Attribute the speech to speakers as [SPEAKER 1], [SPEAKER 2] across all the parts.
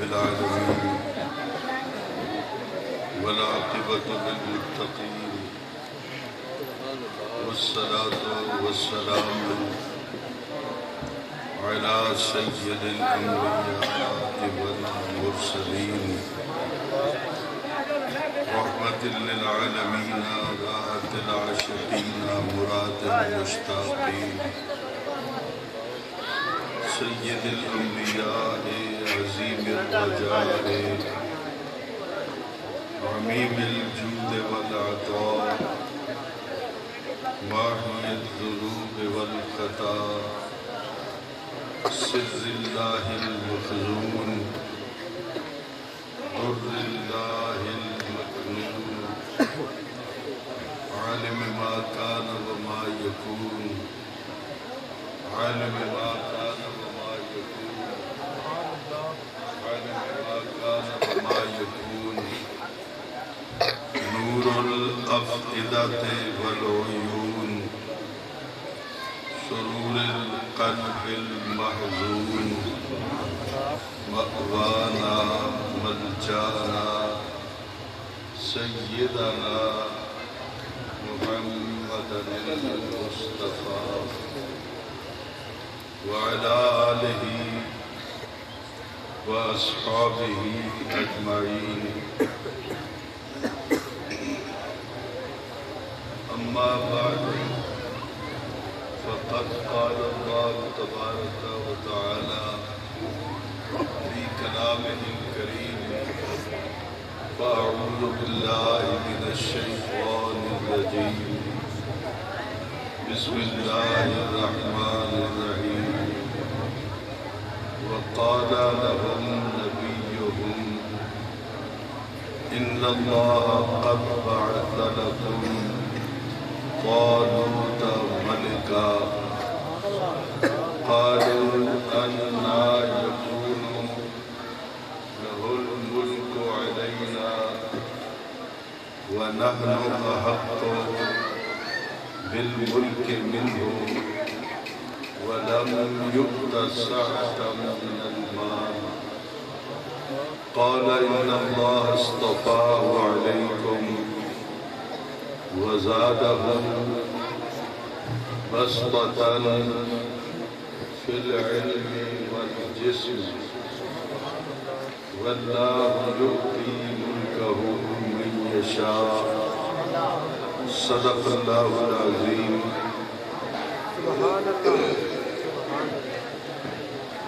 [SPEAKER 1] العالمين والعاقبة للمتقين والصلاة والسلام على سيد الأنبياء والمرسلين رحمة للعالمين راحة العاشقين مراد المشتاقين سيد الأنبياء عظيم الرجاء عميم الجود والعطاء ماحي الذنوب والخطا سر الله المخزون در الله المكنون عالم ما كان وما يكون عالم ما كان وما يكون عالم ما كان وما يكون نور الأفئدة والعيون سرور القلب المحزون مأوانا ملجانا سيدنا محمد المصطفى وعلى آله وأصحابه أجمعين أما بعد فقد قال الله تبارك وتعالى في كلامه الكريم فأعوذ بالله من الشيطان الرجيم بسم الله الرحمن الرحيم وقال لهم نبيهم إن الله قد بعث لكم طالوت ملكا قالوا أنى يكون له الملك علينا ونحن أحق بالملك منه ولم يؤت سعة من المال قال إن الله اصطفاه عليكم وزاده بسطة في العلم والجسم والله يؤتي ملكه من يشاء صدق الله العظيم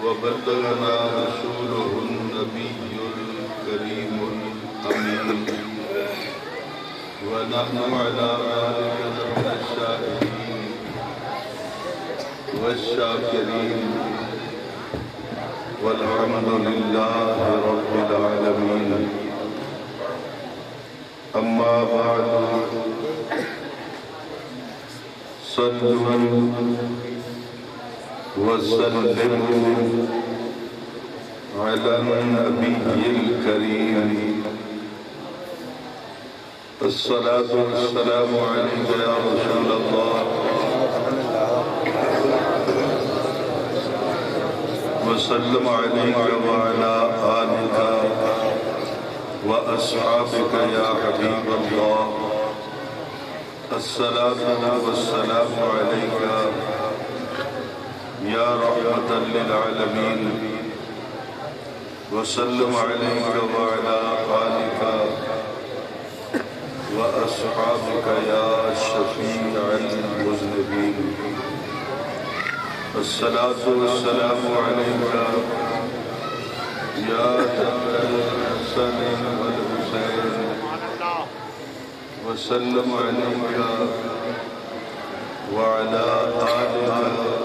[SPEAKER 1] وبلغنا رسوله النبي الكريم الأمين ونحن على ذلك من الشاهدين والشاكرين والحمد لله رب العالمين أما بعد صلوا وسلموا على النبي الكريم الصلاة والسلام عليك يا رسول الله وسلم عليك وعلى آلك وأصحابك يا حبيب الله الصلاة والسلام عليك يا رحمة للعالمين وسلم عليك وعلى آلك وأصحابك يا شفيع المذنبين الصلاة والسلام عليك يا جد الحسن والحسين وسلم عليك وعلى آلك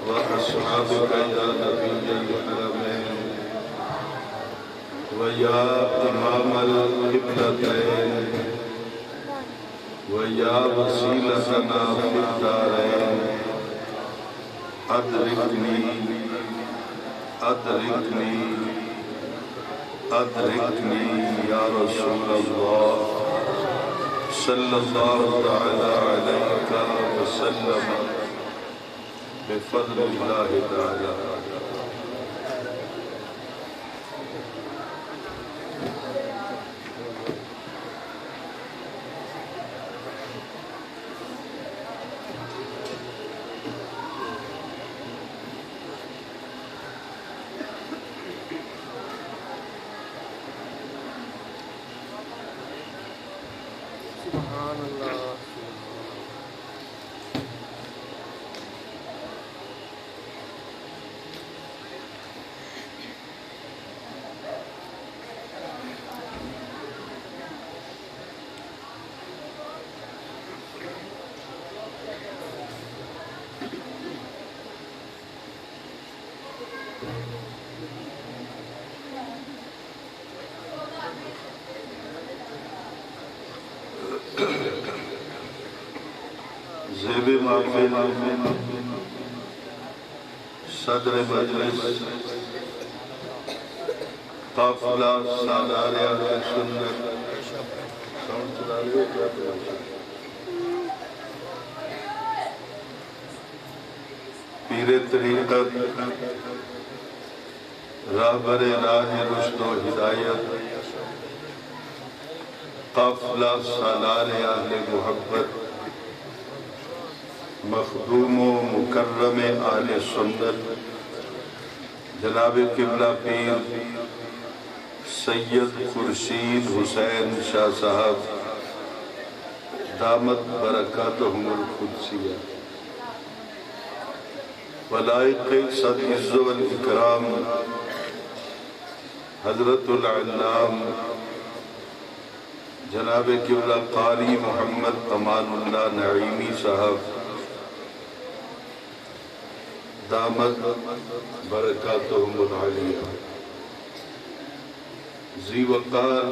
[SPEAKER 1] وأصحابك يا نبي الحرمين ويا إمام القبلتين ويا وسيلتنا في الدارين أدركني أدركني أدركني يا رسول الله صلى الله تعالى عليك وسلم بفضل الله تعالى زیب محفل صدر مجلس قافلہ سالار اہل سنت پیر طریقت راہبر راہ رشد و ہدایت قافلہ سالار اہل محبت مخدوم و مکرم اہل سنت جناب قبلہ پیر سید خورشید حسین شاہ صاحب دامت برکاتہم القدسیہ ولائق صد عز والاکرام حضرت العلام جناب قبلہ قاری محمد امان اللہ نعیمی صاحب دامت برکاتہم العالیہ ذی وقار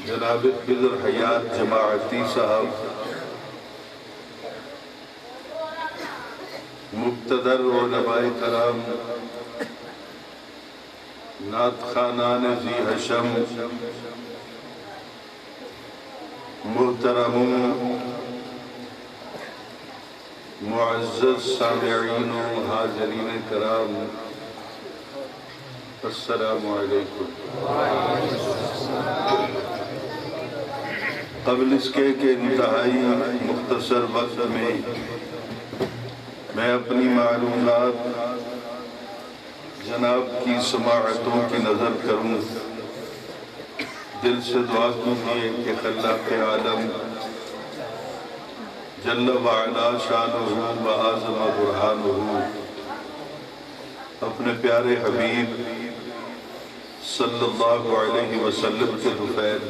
[SPEAKER 1] جناب خضر حیات جماعتی صاحب مقتدر علماء کرام نعت خانان ذی حشم محترمون معزز سامعین و حاضرین کرام السلام علیکم۔ قبل اس کے کہ انتہائی مختصر وقت میں اپنی معلومات جناب کی سماعتوں کی نظر کروں، دل سے دعا کیجیے کہ خلاق عالم جل وعلا شانہ و اعظم برہانہ اپنے پیارے حبیب صلی اللہ علیہ وسلم کے طفیل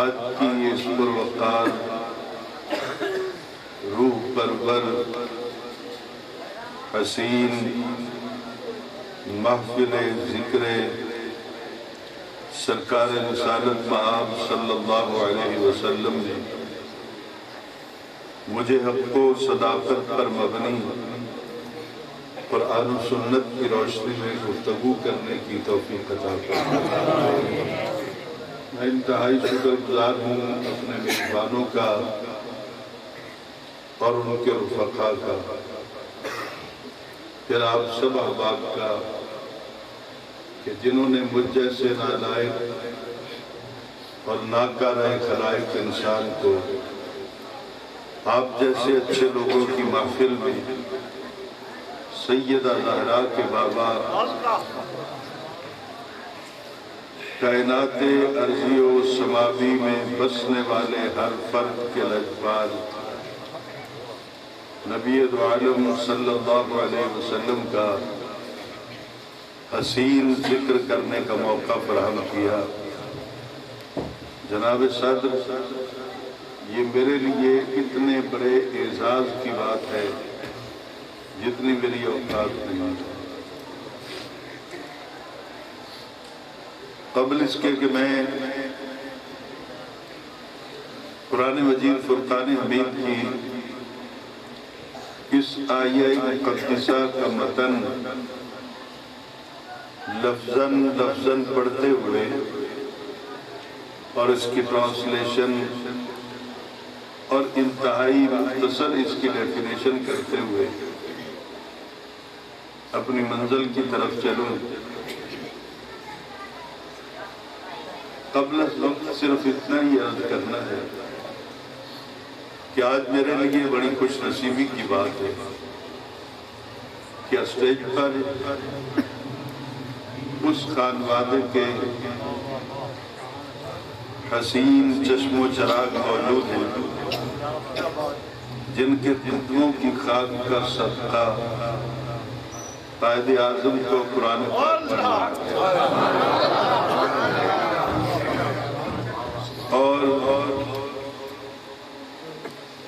[SPEAKER 1] آج کی اس پروقار روح پرور حسین محفل ذکر سرکار رسالت مآب صلی اللہ علیہ وسلم نے مجھے حق و صداقت پر مبنی قرآن و سنت کی روشنی میں گفتگو کرنے کی توفیق عطا فرمائے۔ میں انتہائی شکر گزار ہوں اپنے میزبانوں کا اور ان کے رفقا کا، پھر آپ سب احباب کا کہ جنہوں نے مجھ جیسے نالائق اور ناکارہ خلائق انسان کو آپ جیسے اچھے لوگوں کی محفل میں سیدہ زہرا کے بابا کائنات ارضی و سماوی میں بسنے والے ہر فرد کے لجپال نبی دو عالم صلی اللہ علیہ وسلم کا حسین ذکر کرنے کا موقع فراہم کیا۔ جناب صدر، یہ میرے لیے اتنے بڑے اعزاز کی بات ہے جتنی میری اوقات نہیں۔ قبل اس کے کہ میں قرآن مجید فرقان حمید کی اس آیہ مقدسہ کا متن لفظاً پڑھتے ہوئے اور اس کی ٹرانسلیشن اور انتہائی مختصر اس کی ڈیفینیشن کرتے ہوئے اپنی منزل کی طرف چلوں، قبل از وقت صرف اتنا ہی عرض کرنا ہے کہ آج میرے لیے بڑی خوش نصیبی کی بات ہے کہ اسٹیج پر اس خانوادے کے حسین چشم و چراغ موجود ہیں جن کے قدموں کی خاک کا صدقہ قائد اعظم کو قرآن پاک پڑھنا اور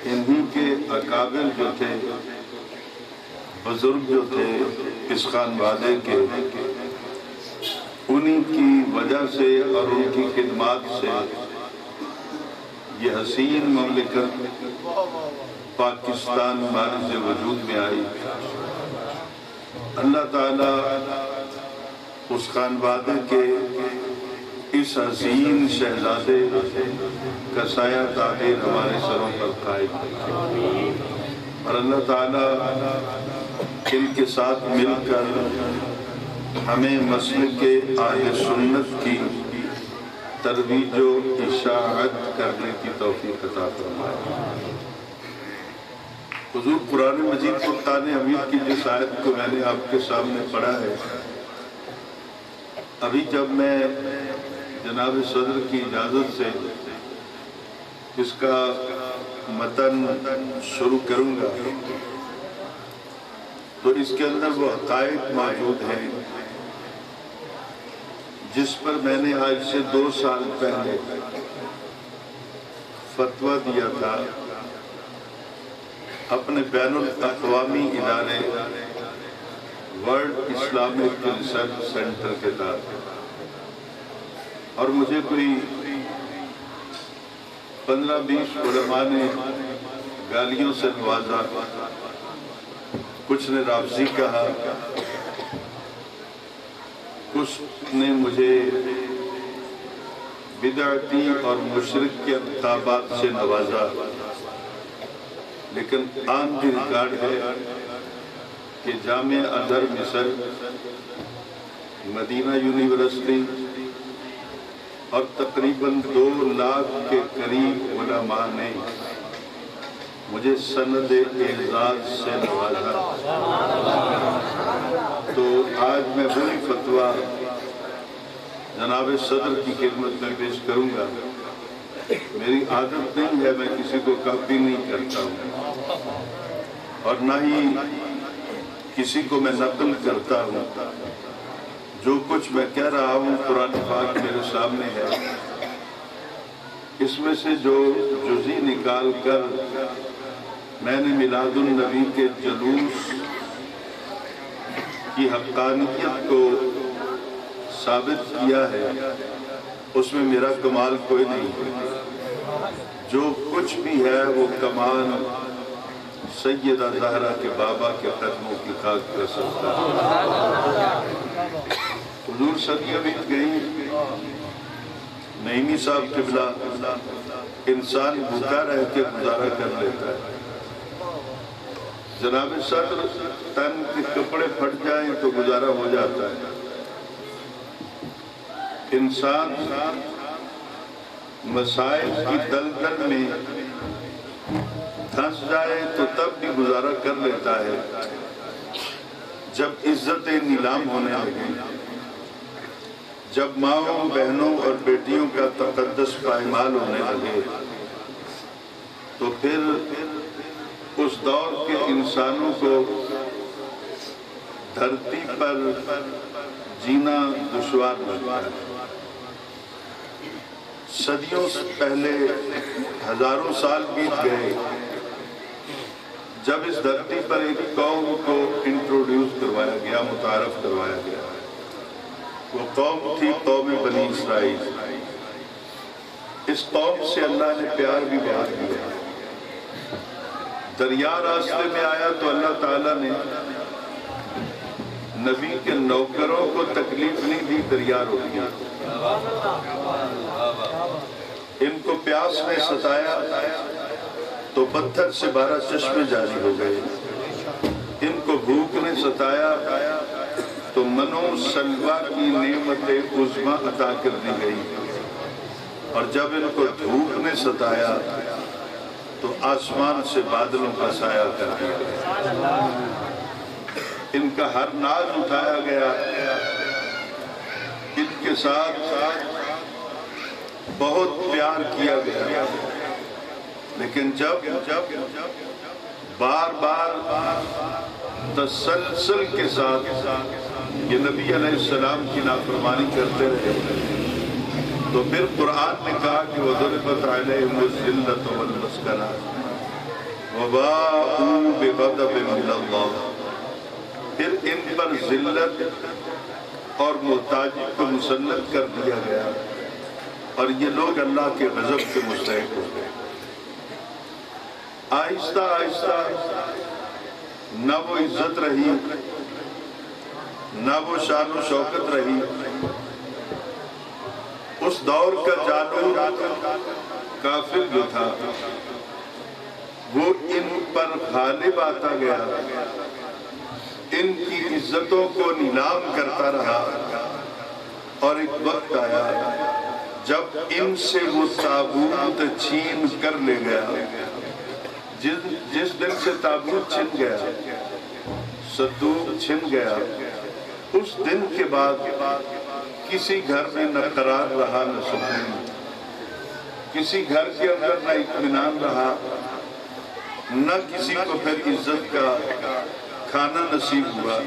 [SPEAKER 1] انہی کے اکابر جو تھے، بزرگ جو تھے اس خانوادے کے، انہی کی وجہ سے اور ان کی خدمات سے یہ حسین مملکت پاکستان ہمارے وجود میں آئی۔ اللہ تعالیٰ اس خانوادے کے اس حسین شہزادے کا سایہ تعبیر ہمارے سروں پر قائم ہے، اور اللہ تعالیٰ ان کے ساتھ مل کر ہمیں مسلک اہل سنت کی ترویج و اشاعت کرنے کی توفیق عطا فرمائے۔ حضور قرآن مجید فرقان حمید کی جس آیت کو میں نے آپ کے سامنے پڑھا ہے، ابھی جب میں جناب صدر کی اجازت سے اس کا متن شروع کروں گا تو اس کے اندر وہ حقائق موجود ہیں جس پر میں نے آج سے 2 سال پہلے فتویٰ دیا تھا اپنے بین الاقوامی ادارے ورلڈ اسلامک ریسرچ سینٹر کے تحت، اور مجھے کوئی 15-20 علماء نے گالیوں سے نوازا، کچھ نے رافضی کہا، کچھ نے مجھے بدعتی اور مشرک کے القابات سے نوازا، لیکن عام کی ریکارڈ ہے کہ جامعہ ازہر مصر، مدینہ یونیورسٹی اور تقریباً 2 لاکھ کے قریب علماء نے مجھے سند اعزاز سے نوازا۔ تو آج میں وہی فتویٰ جناب صدر کی خدمت میں پیش کروں گا۔ میری عادت نہیں ہے، میں کسی کو کاپی نہیں کرتا ہوں اور نہ ہی کسی کو میں نقل کرتا ہوں۔ جو کچھ میں کہہ رہا ہوں قرآن پاک میرے سامنے ہے، اس میں سے جو جزی نکال کر میں نے میلاد النبی کے جلوس کی حقانیت کو ثابت کیا ہے، اس میں میرا کمال کوئی نہیں ہے۔ جو کچھ بھی ہے وہ کمال سیدہ زہرا کے بابا کے قدموں کی خاک کا صدقہ ہے۔ حضور صدیاں بیت گئی، نعیمی صاحب قبلہ، انسان بھوکا رہ کے گزارا کر لیتا ہے۔ جناب صدر تن کے کپڑے پھٹ جائیں تو گزارا ہو جاتا ہے۔ انسان مسائل کی دلدل میں پھنس جائے تو تب بھی گزارا کر لیتا ہے۔ جب عزتیں نیلام ہونے لگیں، جب ماؤں بہنوں اور بیٹیوں کا تقدس پائمال ہونے لگے، تو پھر اس دور کے انسانوں کو دھرتی پر جینا دشوار لگتا ہے۔ صدیوں سے پہلے ہزاروں سال بیت گئے جب اس دھرتی پر ایک قوم کو انٹروڈیوس کروایا گیا، متعارف کروایا گیا۔ وہ قوم تھی قوم بنی اسرائیل۔ اس قوم سے اللہ نے پیار بھی بہت کیا۔ دریا راستے میں آیا تو اللہ تعالیٰ نے نبی کے نوکروں کو تکلیف نہیں دی، دریا روک دیا۔ ان کو پیاس نے ستایا تو پتھر سے 12 چشمے جاری ہو گئے۔ ان کو بھوک نے ستایا تو منو سلوہ کی نعمت عظمیٰ عطا کر دی گئی، اور جب ان کو دھوپ نے ستایا تو آسمان سے بادلوں کا سایہ کر دیا گیا۔ ان کا ہر ناز اٹھایا گیا، ان کے ساتھ بہت پیار کیا گیا، لیکن جب بار بار تسلسل کے ساتھ یہ نبی علیہ السلام کی نافرمانی کرتے رہے تو پھر قرآن نے کہا کہ وَضُرِبَتْ عَلَيْهِمُ الذِّلَّةُ وَالْمَسْكَنَةُ وَبَاءُوا بِغَضَبٍ مِّنَ اللَّهِ، پھر ان پر ذلت اور محتاجی کو مسلط کر دیا گیا اور یہ لوگ اللہ کے غضب کے مستحق ہو گئے۔ آہستہ آہستہ نہ وہ عزت رہی، نہ وہ شان و شوکت رہی۔ اس دور کا جالور کافر جو تھا وہ ان پر غالب آتا گیا، ان کی عزتوں کو نیلام کرتا رہا، اور ایک وقت آیا جب ان سے وہ تابوت چھین کر لے گیا۔ جس دن سے تابوت چھن گیا، صندوق چھن گیا، اس دن کے بعد کسی گھر میں نہ قرار رہا نہ سکون، کسی گھر کے اندر نہ اطمینان رہا، نہ کسی کو پھر عزت کا کھانا نصیب ہوا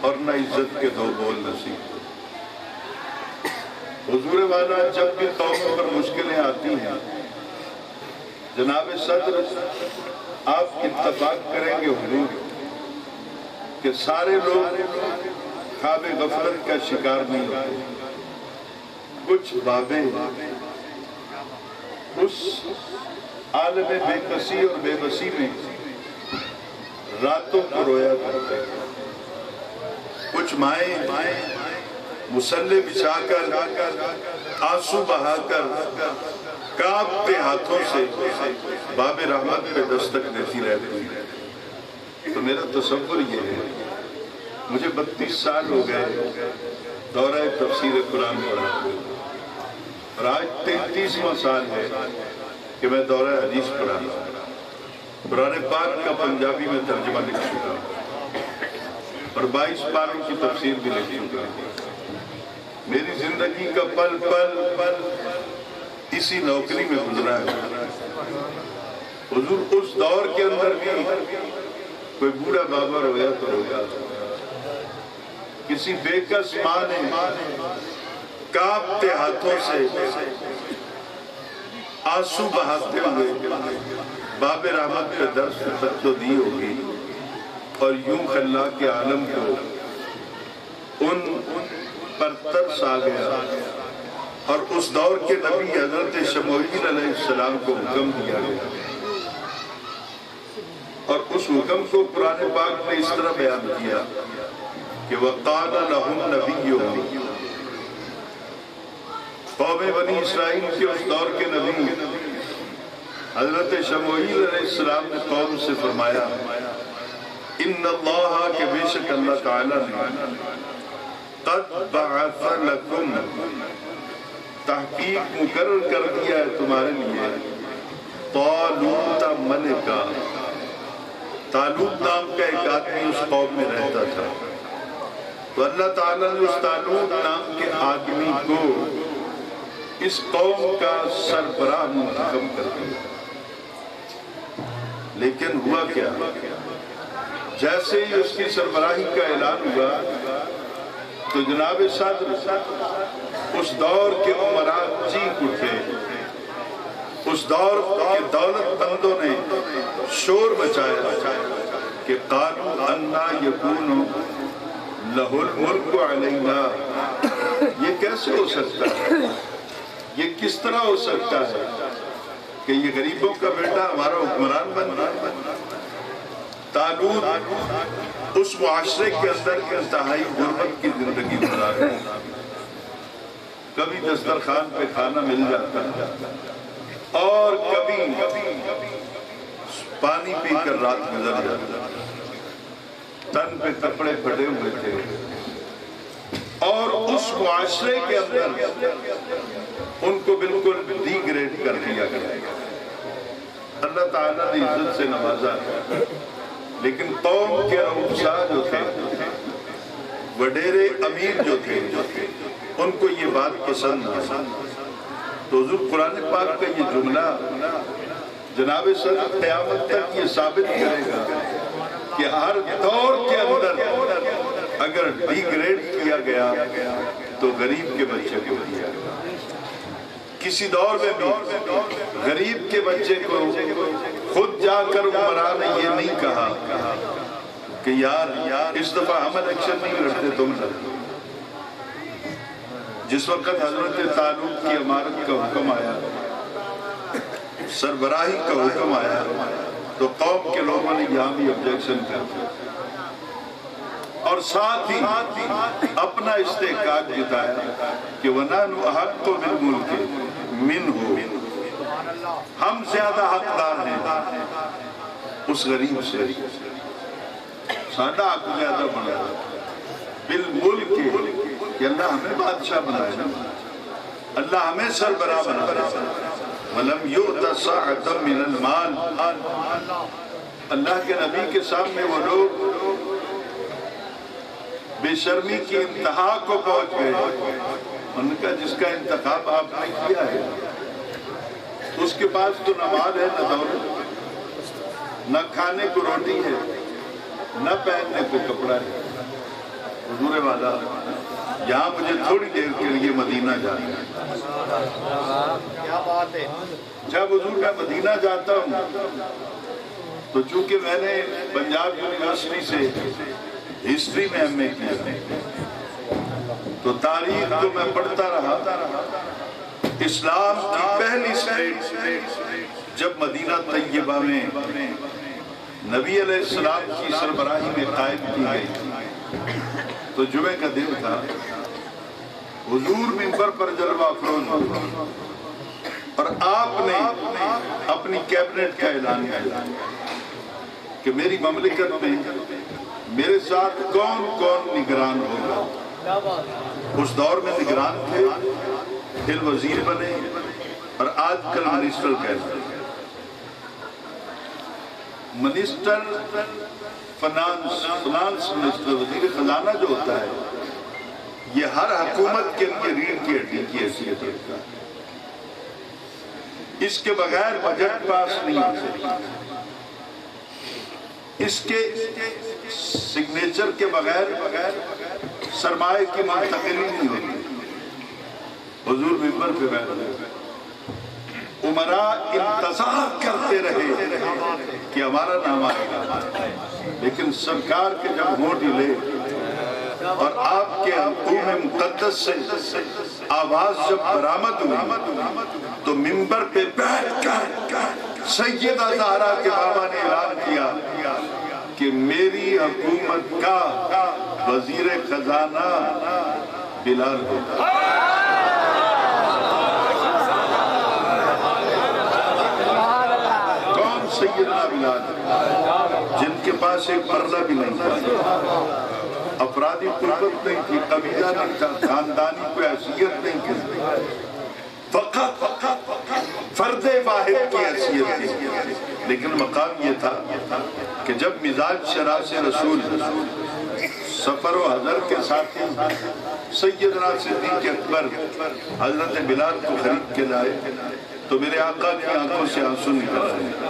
[SPEAKER 1] اور نہ عزت کے دو بول نصیب ہوئے۔ حضور والا جب بھی قوم پر مشکلیں آتی ہیں، جناب صدر آپ اتفاق کریں گے حضور کہ سارے لوگ خواب غفلت کا شکار نہیں ہوتے، کچھ بابیں اس عالم بے کسی اور بے بسی میں راتوں کو رویا کرتے، کچھ مائیں مسلح بچھا کر آنسو بہا کر کانپتے ہاتھوں سے باب رحمت پہ دستک دیتی رہتی ہے۔ تو میرا تصور یہ ہے، مجھے 32 سال ہو گئے دورہ تفسیر قرآن پڑھا، اور آج 33واں سال ہے کہ میں دورہ حدیث پڑھا، قرآن پاک کا پنجابی میں ترجمہ لکھ چکا اور 22 پاروں کی تفسیر بھی لکھ چکا۔ میری زندگی کا پل پل اسی نوکری میں گزرا ہے۔ حضور اس دور کے اندر بھی کوئی بوڑھا بابا رویا تو رویا، کسی بے کس ماں نے کانپتے ہاتھوں سے آنسو بہاتے ہوئے باب رحمت پہ درس تو دی ہوگی، اور یوں اللہ کے عالم کو ان پر ترس آ گیا، اور اس دور کے نبی حضرت شموئیل علیہ السلام کو حکم دیا گیا، اور اس حکم کو قرآن پاک نے اس طرح بیان کیا کہ وَقَالَ لَهُمْ نَبِيُّهُمْ، قوم بنی اسرائیل کے اس دور کے نبی حضرت شموئیل علیہ السلام نے قوم سے فرمایا، ان اللہ کے بے شک اللہ تعالیٰ نے قد بعث لکم، تحقیق مقرر کر دیا ہے تمہارے لیے، طالوت ملکا، طالوت نام کا ایک آدمی اس قوم میں رہتا تھا، تو اللہ تعالیٰ نے اس طالوت نام کے آدمی کو اس قوم کا سربراہ منتخب کر دیا۔ لیکن ہوا کیا، جیسے ہی اس کی سربراہی کا اعلان ہوا تو جناب صدر اس دور کے عمراء چیخ اٹھے، اس دور کے دولت مندوں نے شور مچایا کہ قالوا انا یکون لہ الملک علینا، یہ کیسے ہو سکتا ہے، یہ کس طرح ہو سکتا ہے کہ یہ غریبوں کا بیٹا ہمارا حکمران بن گیا۔ طالوت اس معاشرے کے اندر انتہائی غربت کی زندگی گزار رہا ہے، کبھی دسترخوان پہ کھانا مل جاتا اور کبھی پانی پی کر رات گزر جاتا، تن پہ کپڑے پھٹے ہوئے تھے، اور اس معاشرے کے اندر ان کو بالکل ڈی گریڈ کر دیا گیا۔ اللہ تعالیٰ نے عزت سے نوازا، لیکن قوم کے رؤساء جو تھے، وڈیرے امیر جو تھے، ان کو یہ بات پسند نہ، تو حضور قرآن پاک کا یہ جملہ جناب سر قیامت تک یہ ثابت کرے گا کہ ہر دور کے اندر اگر ڈی گریڈ کیا گیا تو غریب کے بچے کو دیا گیا. کسی دور میں بھی غریب کے بچے کو خود جا کر عمرا نے یہ نہیں کہا کہ یار اس دفعہ ہم الیکشن نہیں لڑتے تم لڑتے. جس وقت حضرت طالوت کی امارت کا حکم آیا, سربراہی کا حکم آیا, تو قوم کے لوگوں نے یہاں بھی آبجیکشن کر دیا اور ساتھ ہی اپنا استحقاق جتایا کہ وَنَحْنُ أَحَقُّ بِالْمُلْكِ مِنْهُ, ہم زیادہ حقدار ہیں اس غریب سے. سادہ حق زیادہ بنا بالملک کہ اللہ ہمیں بادشاہ بنائے, اللہ ہمیں سربراہ بنائے. وَلَمْ يُؤْتَ سَعَةً مِنَ الْمَالِ, اللہ کے نبی کے سامنے وہ لوگ بے شرمی کی انتہا کو پہنچ گئے. ان کا جس کا انتخاب آپ نے کیا ہے اس کے پاس تو نہ مال ہے نہ دولت, نہ کھانے کو روٹی ہے نہ پہننے کو کپڑا ہے. حضور والا یہاں مجھے تھوڑی دیر کے لیے مدینہ جانا ہے.
[SPEAKER 2] کیا بات ہے.
[SPEAKER 1] جب حضور میں مدینہ جاتا ہوں تو چونکہ میں نے پنجاب یونیورسٹی سے ہسٹری میں ایم اے کیا تو تاریخ تو میں پڑھتا رہا. اسلام کی پہلی سٹیٹ جب مدینہ طیبہ میں نبی علیہ السلام کی سربراہی میں قائم کی گئی تو جمعہ کا دن تھا. حضور منبر پر جلوہ افروز ہوئے اور آپ نے اپنی کیبنٹ کا اعلان کیا کہ میری مملکت میں میرے ساتھ کون کون نگران ہوگا. اس دور میں نگران تھے, پھر وزیر بنے اور آج کل منسٹر کہتے ہیں. منسٹر فنانس منسٹر, وزیر خزانہ جو ہوتا ہے یہ ہر حکومت کے لیے ریڑھ کی ہڈی کی حیثیت رکھتا ہے. اس کے بغیر بجٹ پاس نہیں ہو سکتا, اس کے سگنیچر کے بغیر سرمایہ کی منتقلی نہیں ہوتی. حضور منبر پہ بیٹھے عمراء انتظار کرتے رہے کہ ہمارا نام آئے گا, لیکن سرکار کے جب ووٹ ہلے اور آپ کے حکوم مقدس سے آواز جب برآمد ہوئی تو منبر پہ بیٹھ کر سیدہ زہرا کے بابا نے اعلان کیا کہ میری حکومت کا وزیر خزانہ بلال ہوگا. کون سیدنا بلال, جن کے پاس ایک پردہ بھی نہیں تھا, افرادی قربت نہیں تھی, قبیلہ نہیں تھا, خاندانی کوئی حیثیت نہیں تھی, فقط فرد واحد کی حیثیت تھی. لیکن مقام یہ تھا کہ جب مزاج شراس رسول سفر و حضر کے ساتھی سیدنا صدیق اکبر حضرت بلال کو خرید کے لائے تو میرے آقا کی آنکھوں سے آنسو نکل رہے.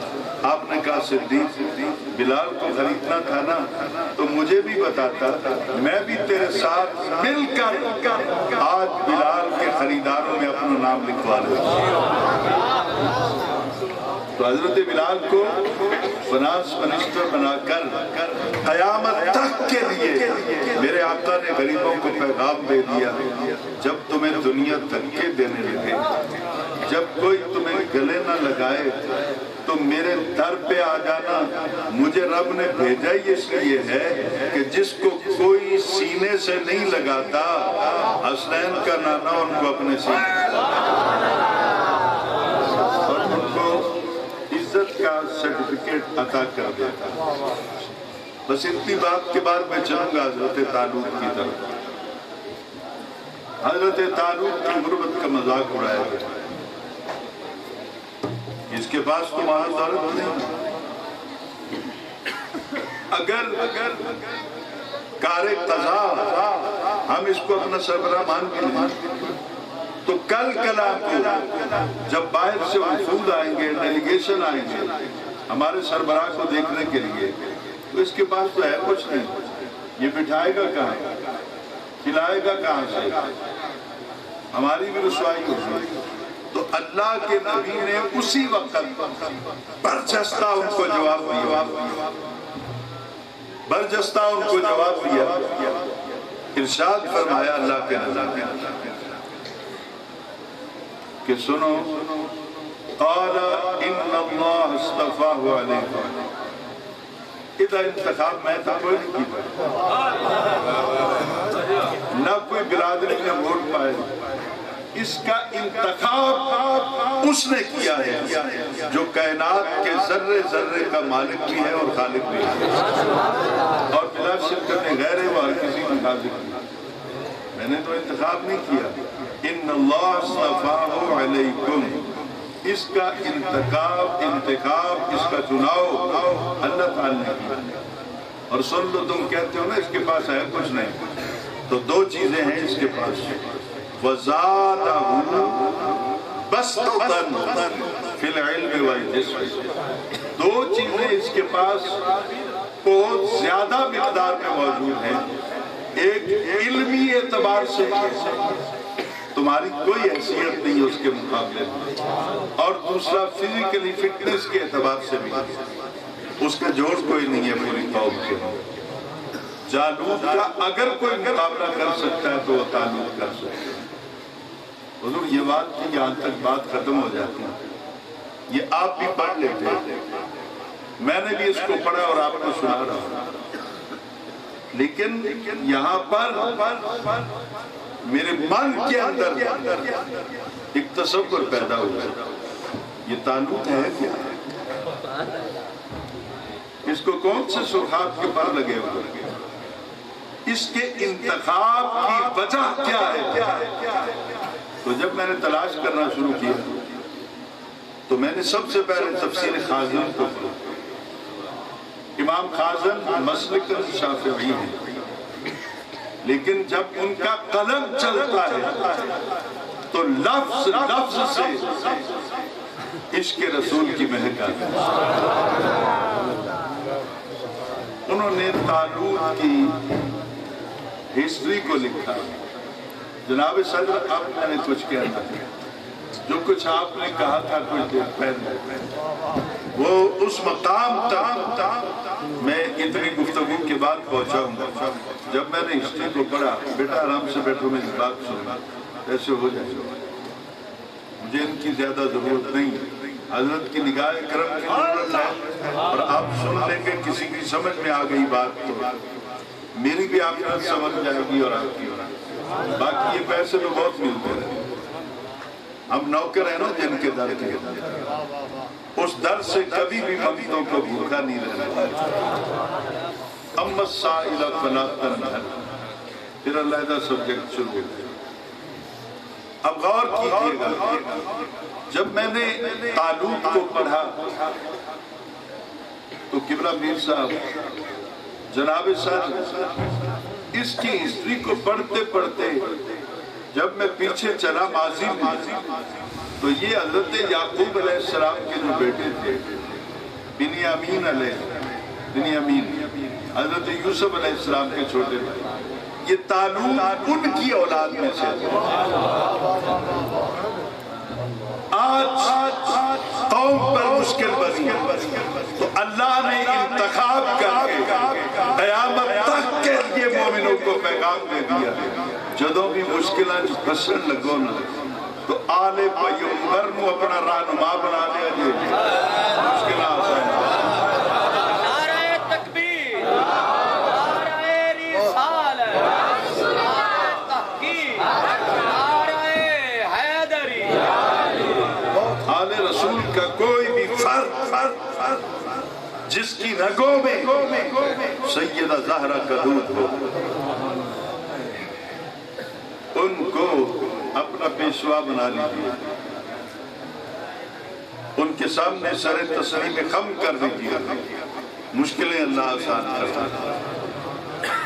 [SPEAKER 1] آپ نے کہا صدیق بلال کو خریدنا تھا نا تو مجھے بھی بتاتا, میں بھی تیرے ساتھ مل کر آج بلال کے خریداروں میں اپنا نام لکھوا لیتا. تو حضرت بلال کو فنانس منسٹر بنا کر قیامت تک کے لیے میرے آقا نے غریبوں کو پیغام دے دیا, جب تمہیں دنیا دھکے دینے لگے, جب کوئی تمہیں گلے نہ لگائے تو میرے در پہ آ جانا. مجھے رب نے بھیجا ہی اس لیے ہے کہ جس کو کوئی سینے سے نہیں لگاتا حسنین کا نانا ان کو اپنے سینے اور ان کو عزت کا سرٹیفکیٹ عطا کر دیتا. بس اتنی بات کے بعد میں چلوں گا حضرت طالوت کی طرف. حضرت طالوت کی غربت کا مذاق اڑایا گیا. اس کے پاس تو مال دولت نہیں, اگر کار قضا ہم اس کو اپنا سربراہ مان کے لیں تو کل کلام کو جب باہر سے وفود آئیں گے، ڈیلیگیشن آئیں گے ہمارے سربراہ کو دیکھنے کے لیے، تو اس کے پاس تو ہے کچھ نہیں، یہ بٹھائے گا کہاں، کھلائے گا کہاں سے، ہماری بھی رسوائی ہوگی۔ تو اللہ کے نبی نے اسی وقت برجستہ ان کو جواب دیا، برجستہ ان کو جواب دیا۔ ارشاد فرمایا اللہ کے نبی کہ سنو، قال ان اللہ اصطفاہ علیکم، ادھر انتخاب میں تو کوئی نہیں کیا، نہ کوئی برادری نے ووٹ پائے، اس کا انتخاب اس نے کیا ہے جو کائنات کے ذرے ذرے کا مالک بھی ہے اور خالق بھی ہے، اور بلا شرکت غیر و کسی کی خالق بھی ہے۔ میں نے تو انتخاب نہیں کیا، ان اللہ اصطفاہ علیکم، اس کا انتخاب، اس کا چناؤ اللہ تعالی نے کیا۔ اور سن لو، تم کہتے ہو نا اس کے پاس ہے کچھ نہیں، تو دو چیزیں ہیں اس کے پاس، وَزَادَهُ بَسْطَةً فِي الْعِلْمِ وَالْجِسْمِ، دو چیزیں اس کے پاس بہت زیادہ مقدار میں موجود ہیں۔ ایک علمی اعتبار سے تمہاری کوئی حیثیت نہیں اس کے مقابلے میں، اور دوسرا فزیکلی فٹنس کے اعتبار سے بھی اس کا جوڑ کوئی نہیں ہے پوری قوم کے۔ جالوت کا اگر کوئی مقابلہ کر سکتا ہے تو وہ طالوت کر سکتا ہے۔ حضور یہ بات کی، یہاں تک بات ختم ہو جاتی ہے، یہ آپ بھی پڑھ لیتے ہیں، میں نے بھی اس کو پڑھا اور آپ کو سنا رہا ہوں، لیکن یہاں پر میرے من کے اندر ایک تصور پیدا ہوا ہے، یہ طالوت ہے کیا؟ اس کو کون سے سرخاب کے پر لگے ہوئے؟ اس کے انتخاب کی وجہ کیا ہے؟ تو جب میں نے تلاش کرنا شروع کیا تو میں نے سب سے پہلے تفسیر خازن کو پڑھا۔ امام خازن مسلک شافعی ہیں، لیکن جب ان کا قلم چلتا ہے تو لفظ لفظ سے عشق رسول کی مہک آتی ہے۔ انہوں نے طالوت کی ہسٹری کو لکھا۔ جناب صدر، اب میں نے کچھ کہنا ہے، جو کچھ آپ نے کہا تھا کچھ دیر پہلے، وہ اس مقام تک میں اتنی گفتگو کے بعد پہنچا ہوں۔ جب میں نے ہسٹری کو پڑھا، بیٹا آرام سے بیٹھو، میری بات سنو، ایسے ہو جائے، مجھے ان کی زیادہ ضرورت نہیں، حضرت کی نگاہ کرم کی ضرورت ہے، اور آپ سن لیں گے، کسی کی سمجھ میں آ گئی بات تو میری بھی آپ کو سمجھ جائے گی اور آپ کی، باقی یہ پیسے تو بہت ملتے ہیں، ہم نوکر ہیں نا جن کے در کے، اس در سے کبھی بھی منگتوں کو بھوکا نہیں رہنا۔ اما السائل فلا تنہر، پھر علیحدہ سبجیکٹ شروع ہو گیا۔ اب غور کیجئے گا، جب میں نے طالوت کو پڑھا تو کبرا میر صاحب، جناب صاحب، اس کی ہسٹری کو پڑھتے پڑھتے جب میں پیچھے چلا ماضی میں، تو یہ حضرت یعقوب علیہ السلام کے جو بیٹے تھے، بنیامین حضرت یوسف علیہ السلام کے چھوٹے بھائی، یہ طالوت ان کی اولاد میں سے تھے۔ آج قوم پر مشکل بنی، تو اللہ نے انتخاب کر کے قیامت تک کے لیے مومنوں کو پیغام دے دیا، جدوں بھی مشکلیں پھسن لگو نا تو آل پیغمبر نو اپنا رہنما بنا لیا جی، مشکلیں آسان۔
[SPEAKER 2] نعرہ تکبیر، نعرہ رسالت، نعرہ تحقیق، نعرہ حیدری۔
[SPEAKER 1] آل رسول کا کوئی بھی فرد جس کی رگوں میں سیدہ زہرا کا دودھ ہو، ان کو اپنا پیشوا بنا لیجیے، ان کے سامنے سر تسلیم خم کر دیجیے، مشکلیں اللہ آسان کرتا ہے۔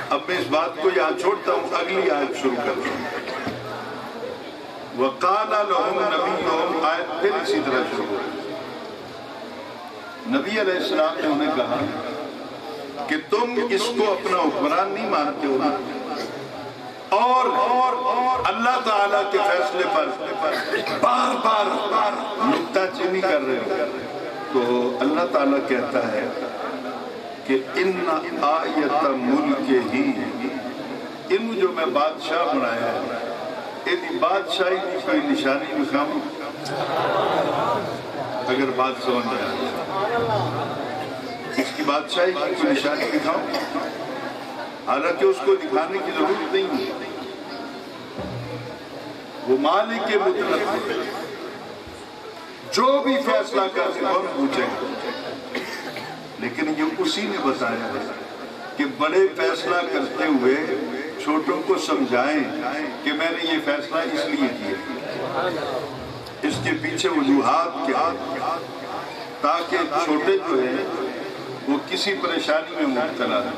[SPEAKER 1] اب میں اس بات کو یہاں چھوڑتا ہوں، اگلی آیت شروع کرتا ہوں۔ وقال لهم نبیہم، آیت پھر اسی طرح شروع ہوئی۔ نبی علیہ السلام نے انہیں کہا کہ تم اس کو اپنا حکمران نہیں مانتے ہو اور اللہ تعالیٰ کے فیصلے پر بار بار نکتہ چینی کر رہے ہو، تو اللہ تعالیٰ کہتا ہے کہ ان آیت ملک ہی، ان جو میں بادشاہ بنایا ہے، ان بادشاہی کی کوئی نشانی دکھاؤں؟ اگر بات سمجھ آئے اس کی بادشاہی کی کوئی نشانی دکھاؤں؟ حالانکہ اس کو دکھانے کی ضرورت نہیں ہے، وہ مالک مطلق ہے، جو بھی فیصلہ کرتے ہم پوچھیں گے، لیکن یہ اسی نے بتایا ہے کہ بڑے فیصلہ کرتے ہوئے چھوٹوں کو سمجھائیں کہ میں نے یہ فیصلہ اس لیے کیا، اس کے پیچھے وجوہات کیا، تاکہ چھوٹے جو ہیں وہ کسی پریشانی میں مبتلا نہ۔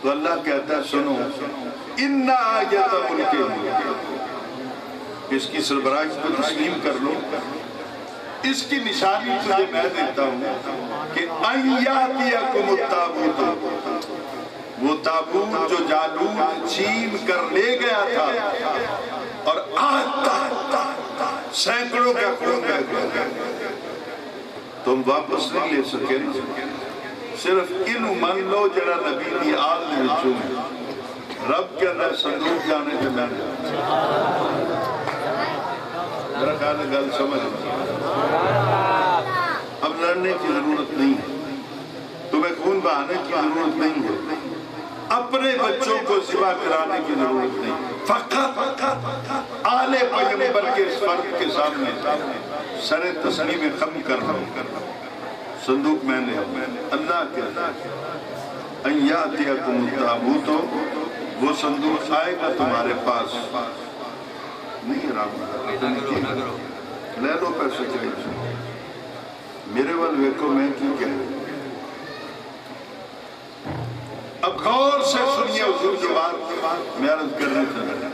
[SPEAKER 1] تو اللہ کہتا ہے سنو، ان آیت ملک ہی، اس کی سربراہی کو تسلیم کر لو، اس کی نشانی تجھے میں دیتا ہوں کہ ان یاتیکم التابوت، وہ تابوت جو جالوت چھین کر لے گیا تھا اور آج تک سینکڑوں کا خون بہہ گیا، تم واپس نہیں لے سکے، صرف ان من لو جڑا نبی دی آل دے وچوں رب کے اندر صندوق جانے کے میں میرا خیال ہے گل سمجھ اب لڑنے کی ضرورت نہیں ہے، تمہیں خون بہانے کی ضرورت نہیں ہے، اپنے بچوں کو ذبح کرانے کی ضرورت نہیں، فقط آل پیغمبر کے اس فرد کے سامنے سر تسلیم خم کر رہا صندوق میں نے اللہ کے ان یاتیکم التابوت، وہ صندوق آئے گا تمہارے پاس، نہیں رام لے لو پیسے کے میرے وال ویکو میں کی کہہ رہے۔ اب غور سے سنیے حضور جو بات میں عرض کرنے چاہتا ہے،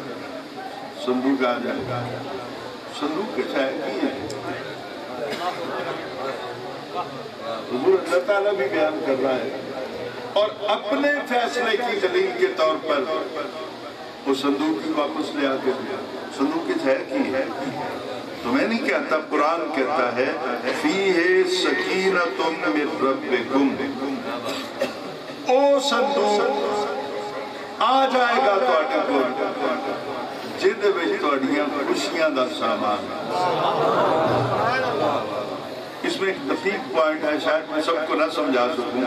[SPEAKER 1] صندوق آ جائے گا، صندوق کے چاہے کی ہے، حضور اللہ تعالیٰ بھی بیان کر رہا ہے، اور اپنے فیصلے کی دلیل کے طور پر وہ صندوق کی واپس لے آتے ہیں، صندوق کی ہے کی ہے، تو میں نہیں کہتا، قرآن کہتا ہے فیہ سکینۃ من ربکم، او صندوق آ جائے گا تواڈے کول جہدے وچ تواڈیاں خوشیاں دا سامان۔ اس میں ایک دقیق پوائنٹ ہے، شاید میں سب کو نہ سمجھا سکوں،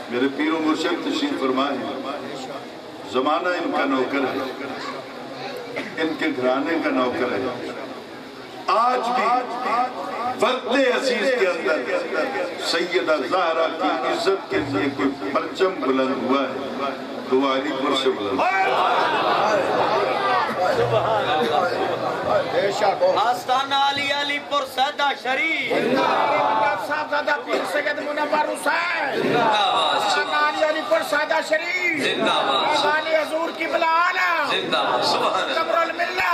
[SPEAKER 1] میرے پیر و مرشد تشریف فرمائے ہیں، زمانہ ان کا نوکر ہے، ان کے گھرانے کا نوکر ہے، آج بھی وقت عزیز کے اندر سیدہ زہرا کی عزت کے لیے کوئی پرچم بلند ہوا ہے تو وہ علی پور سے بلند
[SPEAKER 2] آستانہ علی علی پور سیدہ شریف،
[SPEAKER 3] صاحبزادہ پیر سید منور حسین، آستانہ علی علی پور سیدہ شریف، ایوان حضور کی بلالہ، قبر الملہ۔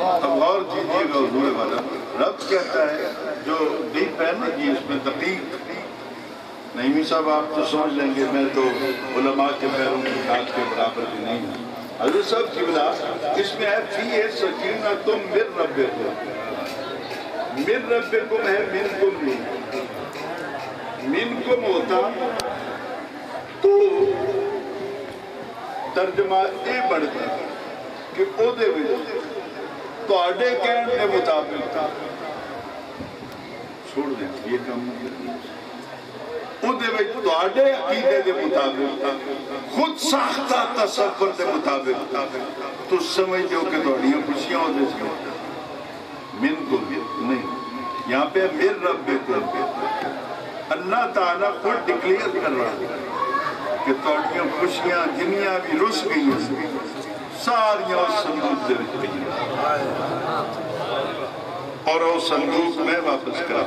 [SPEAKER 1] اب غور کیجیے گا حضور والا، رب کہتا ہے جو ڈیپ ہے نا جی، اس میں دقیق نہیں صاحب آپ تو سمجھ لیں گے، میں تو علماء کے پیروں کی کھاد کے برابر بھی نہیں ہوں، حضرت صاحب کی بلا اس میں ہے فیہ سکینۃ من ربکم، من ربکم ہے منکم نہیں، منکم ہوتا تو ترجمہ اے بڑھتا کہ او دے وچ تواڈے کہن دے مطابق چھوڑ دیں یہ کام او دے وچ تواڈے عقیدے دے مطابق خود ساختہ تصور دے مطابق تو سمجھ دو کہ تواڈیاں خوشیاں ہو دے سے من کو نہیں، یہاں پہ من ربکم، اللہ تعالیٰ خود ڈکلیئر کر رہا ہے کہ تواڈیاں خوشیاں جنیاں بھی رس گئی ہیں ساریاں اس صندوق دے وچ پئی اور وہ صندوق میں واپس کرا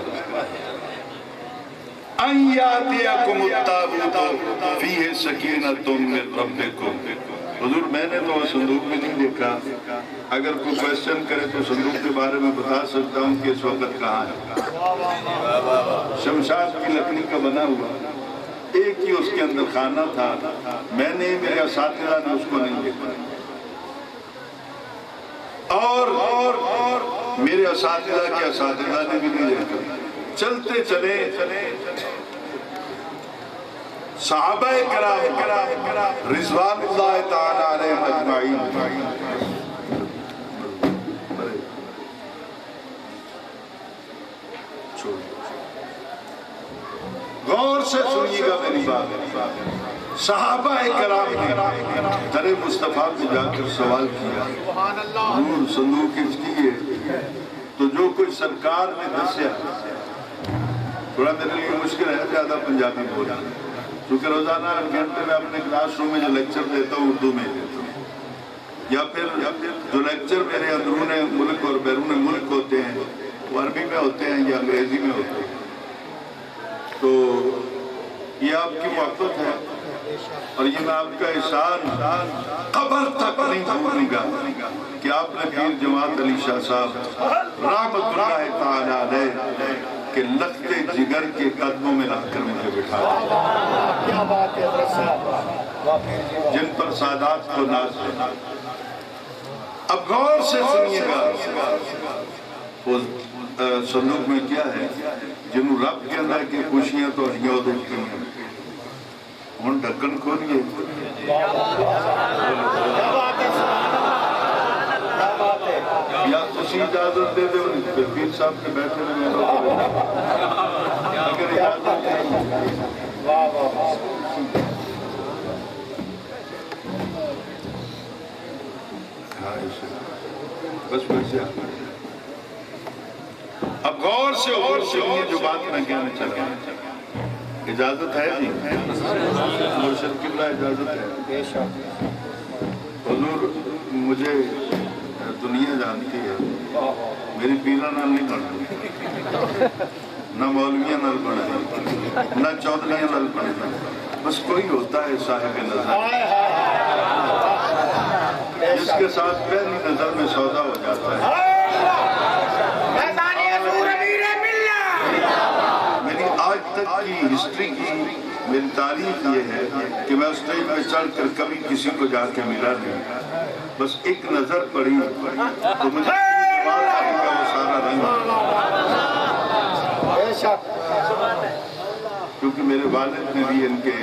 [SPEAKER 1] ان یاتیکم التابوت فیہ سکینۃ من ربکم۔ حضور میں نے تو صندوق میں نہیں دیکھا، اگر کوئی کویسچن کرے تو صندوق کے بارے میں بتا سکتا ہوں کہ اس وقت کہاں ہے۔ شمشاد کی لکڑی کا بنا ہوا ایک ہی اس کے اندر خانہ تھا، میں نے میرے اساتذہ نے اس کو نہیں دیکھا، اور میرے اساتذہ کے اساتذہ نے بھی نہیں دیکھا۔ چلتے چلے صحابہ کرام رضوان اللہ تعالی علیہم اجمعین غور سے سنیے گا میری بات۔ صحابہ کرام نے در مصطفیٰ کو جا کر سوال کیا، حضور صندوق اس کی ہے؟ تو جو کوئی سرکار نے دسیا، تھوڑا میرے لیے مشکل ہے زیادہ پنجابی بولنا، کیونکہ روزانہ گھنٹے میں اپنے کلاس روم میں جو لیکچر دیتا ہوں اردو میں دیتا ہوں، یا پھر جو لیکچر میرے اندرون ملک اور بیرون ملک ہوتے ہیں وہ عربی میں ہوتے ہیں یا انگریزی میں ہوتے ہیں۔ تو یہ آپ کی محبت ہے اور یہ میں آپ کا احسان قبر تک نہیں بھولوں گا کہ آپ نے پیر جماعت علی شاہ صاحب رحمت اللہ تعالی علیہ کے لخت جگر کے قدموں میں رکھ کر مجھے بٹھایا،
[SPEAKER 3] کیا بات ہے حضرت صاحب،
[SPEAKER 1] جن پر سادات کو ناز ہے۔ اب غور سے سنیے گا وہ صندوق میں کیا ہے، جنہوں رب کے اندر کی خوشیاں تو ہڈیاں دیکھتی ہیں، ہن ڈھکن کھولیے۔ یا تسی اجازت دے دے پیر صاحب کے بیٹھے میں اگر اجازت دے بس ویسے اب غور سے سنیے جو بات میں کہنا چاہتا ہوں۔ اجازت ہے جی؟ مرشد قبلہ اجازت ہے؟ حضور مجھے دنیا جانتی ہے، میری پیرہ نال نہیں بڑھتی، نہ مولویاں نال بڑھتی، نہ چودھریاں نال بڑھتی، بس کوئی ہوتا ہے صاحب نظر جس کے ساتھ پہلی نظر میں سودا ہو جاتا ہے۔ میری آج تک کی ہسٹری کی میری تاریخ یہ ہے کہ میں اسٹیج پہ چڑھ کر کبھی کسی کو جا کے ملا نہیں، بس ایک نظر پڑی تو مجھے وہ سارا رنگ، کیونکہ میرے والد نے بھی ان کے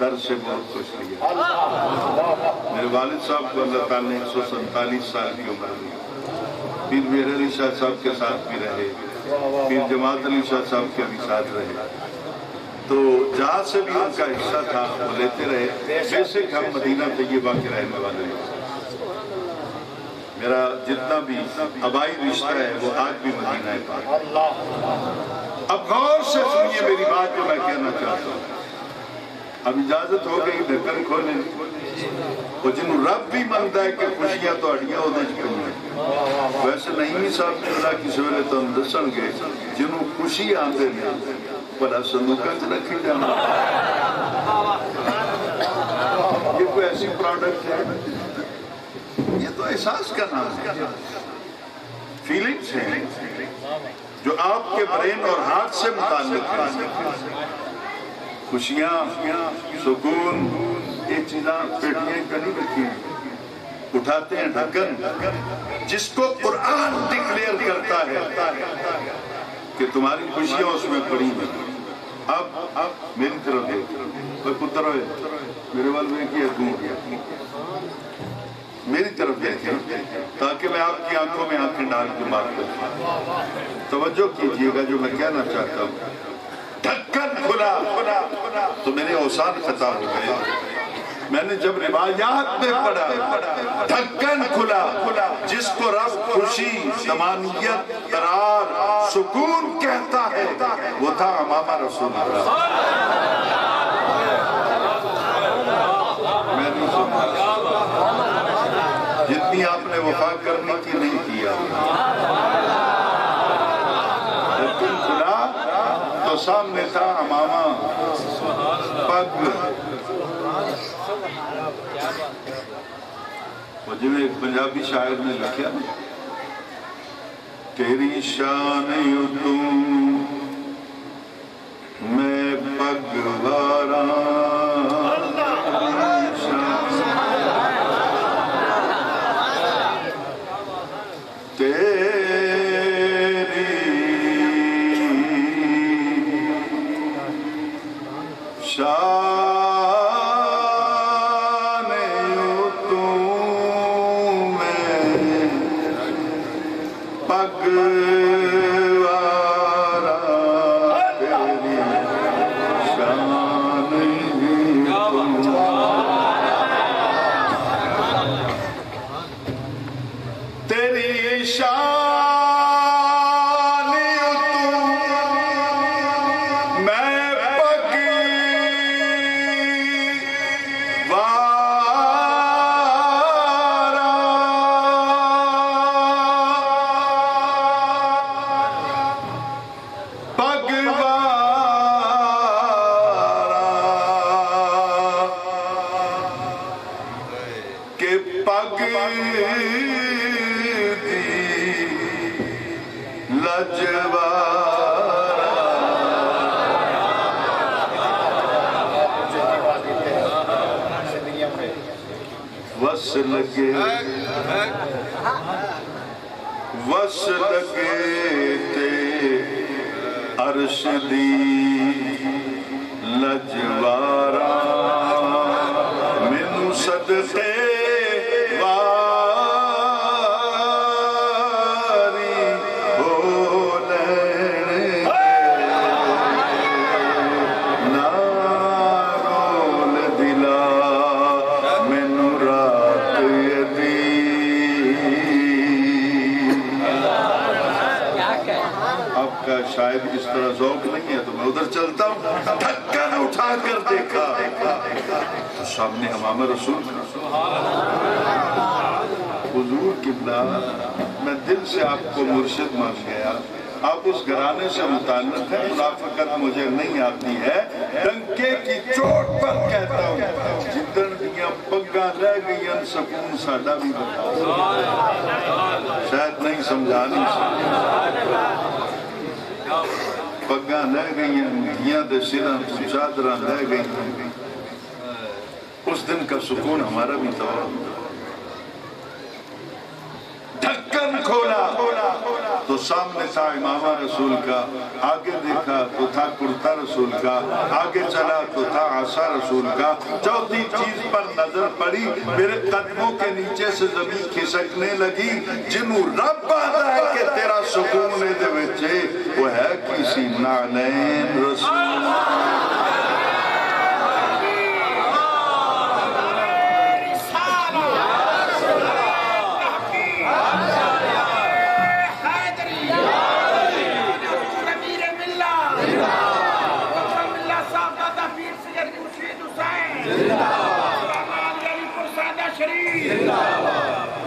[SPEAKER 1] در سے بہت خوش لیا۔ میرے والد صاحب کو اللہ تعالیٰ نے 147 سال کی عمر دی، پیر میر علی شاہ صاحب کے ساتھ بھی رہے، پیر جماعت علی شاہ صاحب کے بھی ساتھ رہے، تو جہاں سے بھی ان کا حصہ تھا وہ لیتے رہے۔ بیسک ہم مدینہ طیبہ کے رہنے والے ہیں، میرا جتنا بھی آبائی رشتہ ہے وہ آج بھی مدینہ ہے پاک۔ اب غور سے سنیے میری بات جو میں کہنا چاہتا ہوں۔ اب اجازت ہو گئی ڈھکن کھولیں، وہ جنہوں رب بھی منتا ہے کہ خوشیاں تو اڑیاں ہو دے چکے ہیں، ویسے نہیں صاحب اللہ کی سویلے تو ہم دسن گے جنہوں خوشی آندے ہیں بڑا صندوقہ سے رکھی جانا۔ یہ کوئی ایسی پروڈکٹ ہے، یہ تو احساس کا نام ہے، فیلنگز ہیں جو آپ کے برین اور ہاتھ سے متعلق ہیں۔ خوشیاں، سکون، یہ چیزاں پیٹیاں کا نہیں رکھی ہیں، اٹھاتے ہیں ڈھکن جس کو قرآن ڈکلیئر کرتا ہے کہ تمہاری خوشیاں اس میں پڑی ہیں۔ اب میری طرف دیکھ، کوئی پتر ہوئے میرے والے میں کیا دوں گیا، میری طرف دیکھیں تاکہ میں آپ کی آنکھوں میں آنکھیں ڈال کے بات کروں۔ توجہ کیجئے گا جو میں کہنا چاہتا ہوں۔ ڈھکن کھلا تو میرے اوسان خطا ہو گئے۔ میں نے جب روایات میں پڑھا ڈھکن کھلا جس کو رب خوشی، طمانینت، قرار، سکون کہتا ہے وہ تھا امامہ رسول اللہ۔ میں نہیں سنتا، جتنی آپ نے وفا کرنے کی نہیں کیا۔ ڈھکن کھلا تو سامنے تھا امامہ پگ وہ جو ایک پنجابی شاعر نے لکھا تیری شان یوں تم میں پگوارا وس لگے تے عرش دی لجوارا مینوں صدقے شاید اس طرح ذوق نہیں ہے تو میں ادھر چلتا ہوں ڈھکن اٹھا کر دیکھا تو سامنے امام رسول حضور قبلہ میں دل سے آپ کو مرشد مان گیا آپ اس گھرانے سے متعلق ہیں منافقت مجھے نہیں آتی ہے ڈنکے کی چوٹ پر کہتا ہوں جدن دیاں پگاں رہ گئیں سکون ساڈا بھی بتا شاید نہیں سمجھا نہیں سکتا پگاں لے گئی ہیں دھیاں دے سران چادراں لے گئی ہیں اس دن کا سکون ہمارا بھی تھا ڈھکن کھولا تو سامنے تھا امامہ رسول کا آگے دیکھا تو تھا کرتا رسول کا آگے چلا تو تھا عصا رسول کا چوتھی چیز پر نظر پڑی میرے قدموں کے نیچے سے زمین کھسکنے لگی جنہوں رب آتا ہے کہ تیرا سکون دے وچے وہ ہے کسی نعلین رسول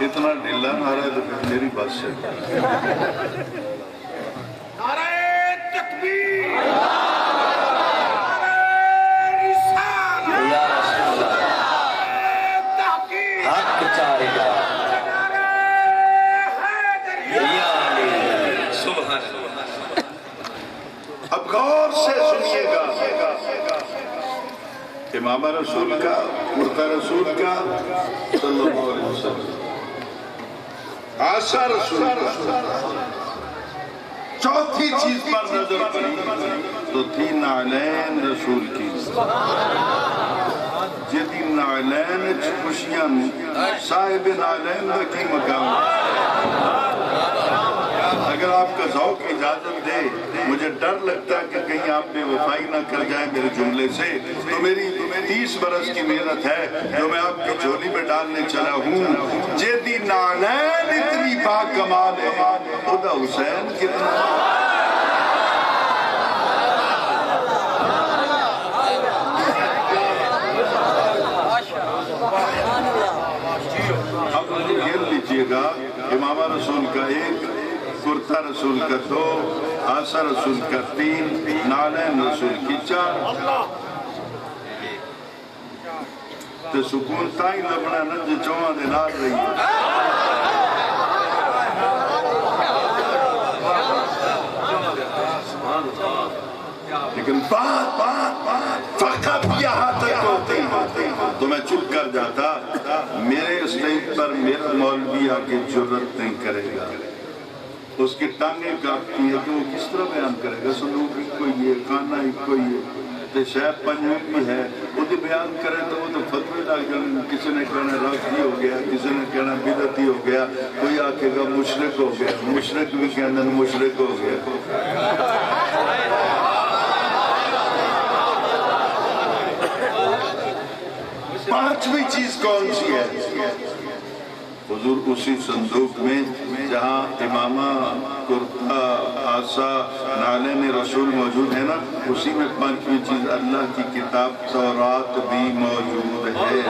[SPEAKER 1] اتنا ڈھلا نعرہ ہے تو پھر میری بات سے
[SPEAKER 3] نعرہ تکبیر نعرہ رسالہ یا رسول اللہ تحقیق حق چارے گا نعرہ حیدری یا علی سبحان اللہ
[SPEAKER 1] اب غور سے سنیے گا امامہ رسول کا کرتا رسول کا صلی اللہ علیہ وسلم عصا رسول کا چوتھی چیز پر نظر پڑی تو تھی نعلین رسول کی جدی نعلین خوشیاں صاحب نعلین دا کی مقام اگر آپ کا ذوق اجازت دے مجھے ڈر لگتا ہے کہ کہیں آپ بے وفائی نہ کر جائیں میرے جملے سے تو میری 30 برس کی محنت ہے جو میں آپ کی جھولی میں ڈالنے چلا ہوں جیدی نعلین اتنی با کمال ہے خدا حسین کتنا اب گر لیجئے گا امامہ رسول کا ایک کرتا رسول کا 2، آسا رسول کا 3، نالین رسول کی 4۔ تو سکون تائیں لبنا نہ جو چوہاں دے نال رہی لیکن بات فقط یہاں تک ہوتی تو میں چپ کر جاتا، میرے اسٹیج پر میرا مولوی آگے جرت نہیں کرے گا، اس کی ٹانگیں کاپتی ہیں کہ وہ کس طرح بیان کرے گا، صندوق ہی کوئی ہے، خانہ ہی کوئی ہے، تو شاید پنجوی بھی ہے، وہ تو بیان کرے تو وہ تو فتوی لگ جانے، کسی نے کہنا رافضی ہو گیا، کسی نے کہنا بدعتی ہو گیا، کوئی آکے گا مشرک ہو گیا، مشرک بھی کہنا مشرک ہو گیا۔ پانچویں چیز کون سی ہے؟ حضور اسی صندوق میں جہاں امامہ، کرتا، آسا، نالین رسول موجود ہے نا، اسی میں پانچویں چیز اللہ کی کتاب تورات بھی موجود ہے۔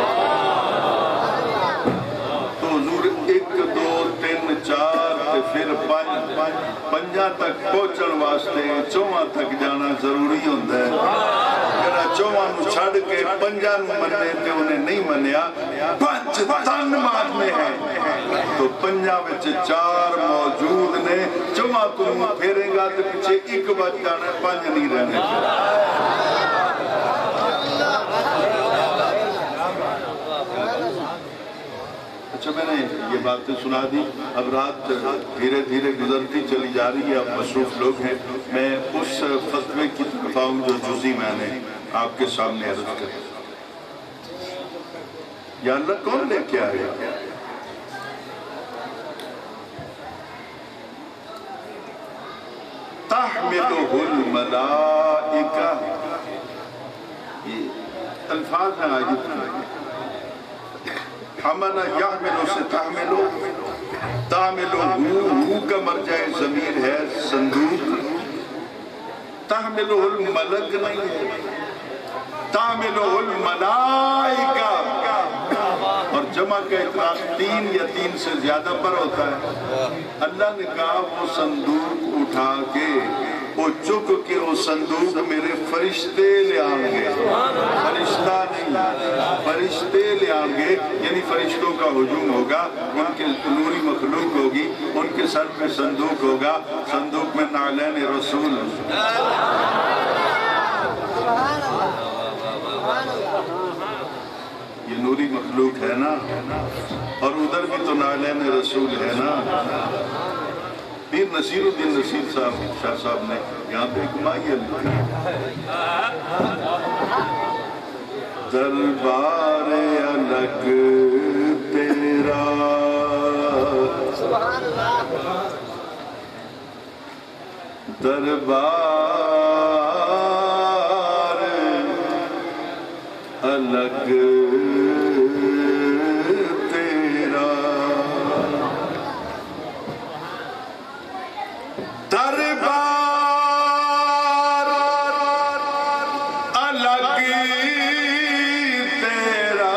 [SPEAKER 1] تو حضور 1 2 3 4 پھر 5 تک پہنچن واسطے 4 تک جانا ضروری ہوتا ہے۔ چوہاں نو چھڑ کے 5 نو مننے تے انہیں نہیں منیا، 5 تن ماننے ہیں تو 5 وچ 4 موجود نے، چوہاں تو پھیرے گا تے پیچھے 1 بچ جانا ہے، 5 نہیں رہنے۔ اچھا میں نے یہ باتیں سنا دی، اب رات دھیرے دھیرے گزرتی چلی جا رہی ہے، اب مصروف لوگ ہیں، میں اس فتوے کی طرف آؤں جو جزی میں نے آپ کے سامنے عرض کر۔ یا اللہ کون لے کے آئے؟ تحملہ الملائکہ، یہ الفاظ ہیں آیت میں، حملہ یحملو سے تحملو، تحملو ہو کا مرجع ضمیر ہے صندوق، تحملہ الملک نہیں ہے، تحملہ الملائکہ، اور جمع کا اطلاق 3 یا 3 سے زیادہ پر ہوتا ہے۔ اللہ نے کہا وہ صندوق اٹھا کے، وہ چک کے وہ صندوق میرے فرشتے لے آئیں گے، فرشتہ نہیں، فرشتے لے آئیں گے، یعنی فرشتوں کا ہجوم ہوگا، ان کے نوری مخلوق ہوگی، ان کے سر پہ صندوق ہوگا، صندوق میں نالین رسول، یہ نوری مخلوق ہے نا، اور ادھر بھی تو نالین رسول ہے نا۔ پیر نصیر الدین نصیر صاحب شاہ صاحب نے یہاں پہ ایک مائیہ لکھا ہے، دربار الگ تیرا، دربار الگ تیرا، دربار الگ تیرا،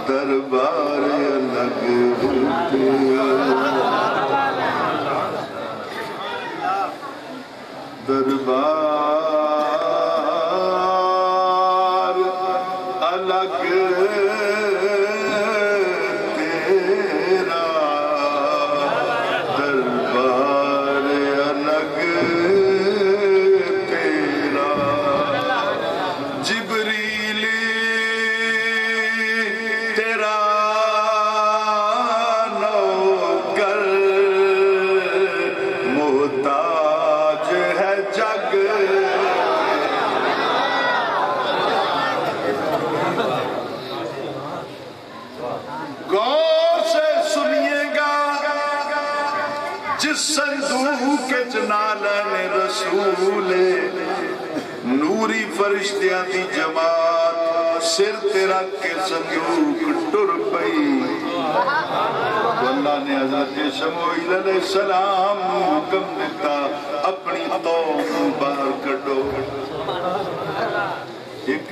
[SPEAKER 1] دربار الگ تیرا، دربار الگ تیرا، دربار الگ تیرا، جبریل تیرا نوکر، محتاج ہے جگ، غور سے سنیے گا، جس صندوق کے نالین رسول، نوری فرشتیاں دی جماعت سر تیرا کے صندوق ٹر پئی، اللہ نے حضرت شموئیل علیہ السلام حکم دیتا اپنی قوم باہر کڈو، 1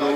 [SPEAKER 1] 2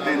[SPEAKER 1] 3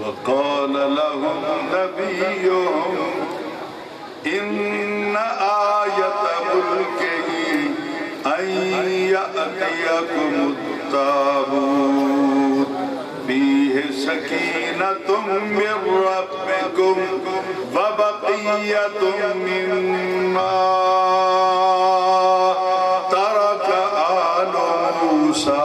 [SPEAKER 1] وقال لهم نبيهم إن آية ملكه أن يأتيكم التابوت فيه سكينة من ربكم وبقية مما ترك آل موسى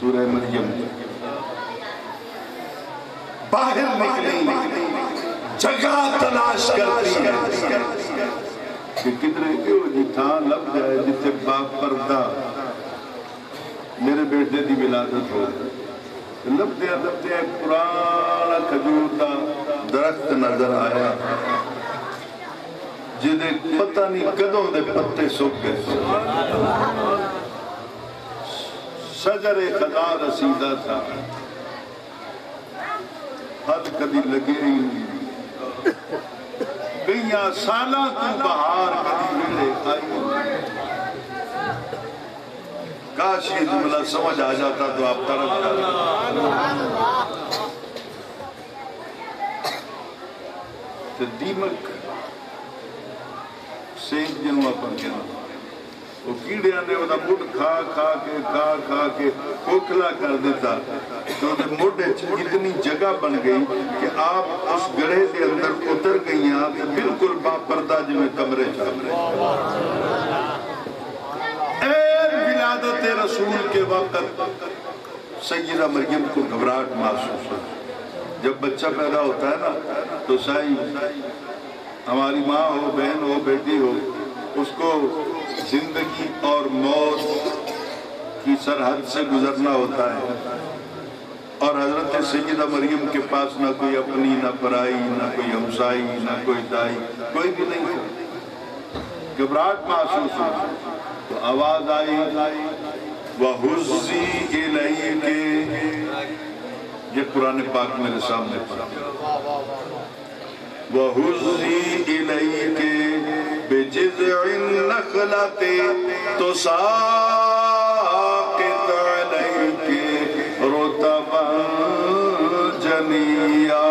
[SPEAKER 1] سورہ مریم باہر نکلی جگہ تلاش کرتی ہے کہ کدھرے کیوں جی تھا لب جائے جتے باپ پردہ میرے بیٹے دی ولادت ہو لب دیا ایک پرانا کھجور دا درخت نظر آیا جدے پتہ نہیں کدوں دے پتے سوک گئے شجر خدا رسیدہ تھا حد کدی لگے ہی گئیاں سالہ تو بہار کدی ملے آئی کاش یہ جملہ سمجھ آ جاتا تو آپ طرف تو دیمک سینک جنوں اپن کہنا وہ کیڑیاں نے وہ مڈ کھا کے کھوکھلا کر دیتا تو مڈ اتنی جگہ بن گئی کہ آپ اس گڑھے کے اندر اتر گئی آپ بالکل باپردہ جو میں کمرے چاہ ولادت رسول کے وقت سیدہ مریم کو گھبراہٹ محسوس ہو جب بچہ پیدا ہوتا ہے نا تو سائیں ہماری ماں ہو بہن ہو بیٹی ہو اس کو زندگی اور موت کی سرحد سے گزرنا ہوتا ہے اور حضرت سیدہ مریم کے پاس نہ کوئی اپنی نہ پرائی نہ کوئی ہمسائی نہ کوئی دائی کوئی بھی نہیں تھا گھبراہٹ محسوس ہو تو آواز آئی وَحُزِّي إِلَيْكِ یہ قرآن پاک میرے سامنے پڑھا وَحُزِّي إِلَيْكِ بِجِذْعِ النَّخْلَةِ تُسَاقِطْ عَلَيْكِ رُطَبًا جَنِيًّا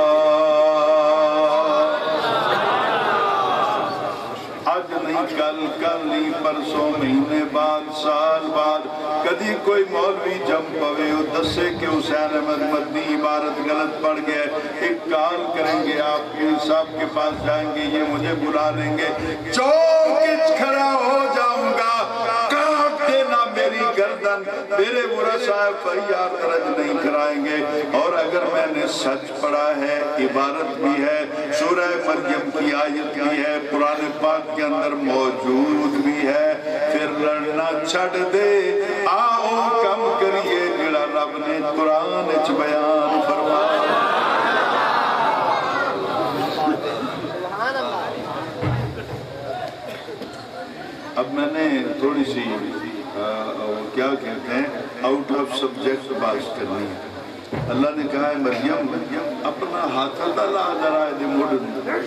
[SPEAKER 1] آج نہیں کل نہیں پرسوں مہینے بعد سال بعد کدی کوئی مولوی جم پوے وہ دسے کہ حسین احمد مدنی عبارت غلط پڑھ گئے ایک کال کریں گے آپ کے صاحب کے پاس جائیں گے یہ مجھے بلا لیں گے چوکچ کھڑا ہو جاؤں گا کاٹ دینا میری گردن میرے برا صاحب فریاد درج نہیں کرائیں گے اور اگر میں نے سچ پڑھا ہے عبارت بھی ہے سورہ مریم کی آیت بھی ہے قرآن پاک کے اندر موجود بھی ہے پھر لڑنا چھڑ دے آؤ کم کریے جڑا رب نے قرآن اچ بیان فرمایا اب میں نے تھوڑی سی کیا کہتے ہیں آؤٹ آف سبجیکٹ بات کرنی ہے اللہ نے کہا ہے مریم اپنا ہاتھ ڈالا ذرا دے موڈن میں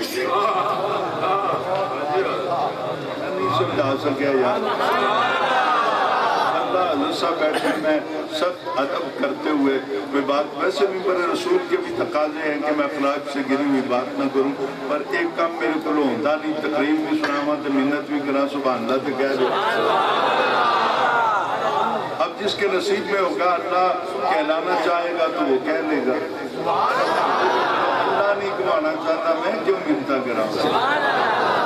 [SPEAKER 1] نہیں سمجھا سکیا یار اللہ حضرت بیٹھے میں سب ادب کرتے ہوئے کوئی بات ویسے بھی میرے رسول کے بھی تقاضے ہیں کہ میں اخلاق سے گری ہوئی بات نہ کروں پر ایک کام میرے کو ہوتا نہیں تقریب بھی سناواں تو محنت بھی کرا سبحان اللہ تو کہہ دو اب جس کے نصیب میں ہوگا اللہ کہلانا چاہے گا تو وہ کہہ لے گا اللہ نہیں کمانا چاہتا میں کیوں منتا کراؤں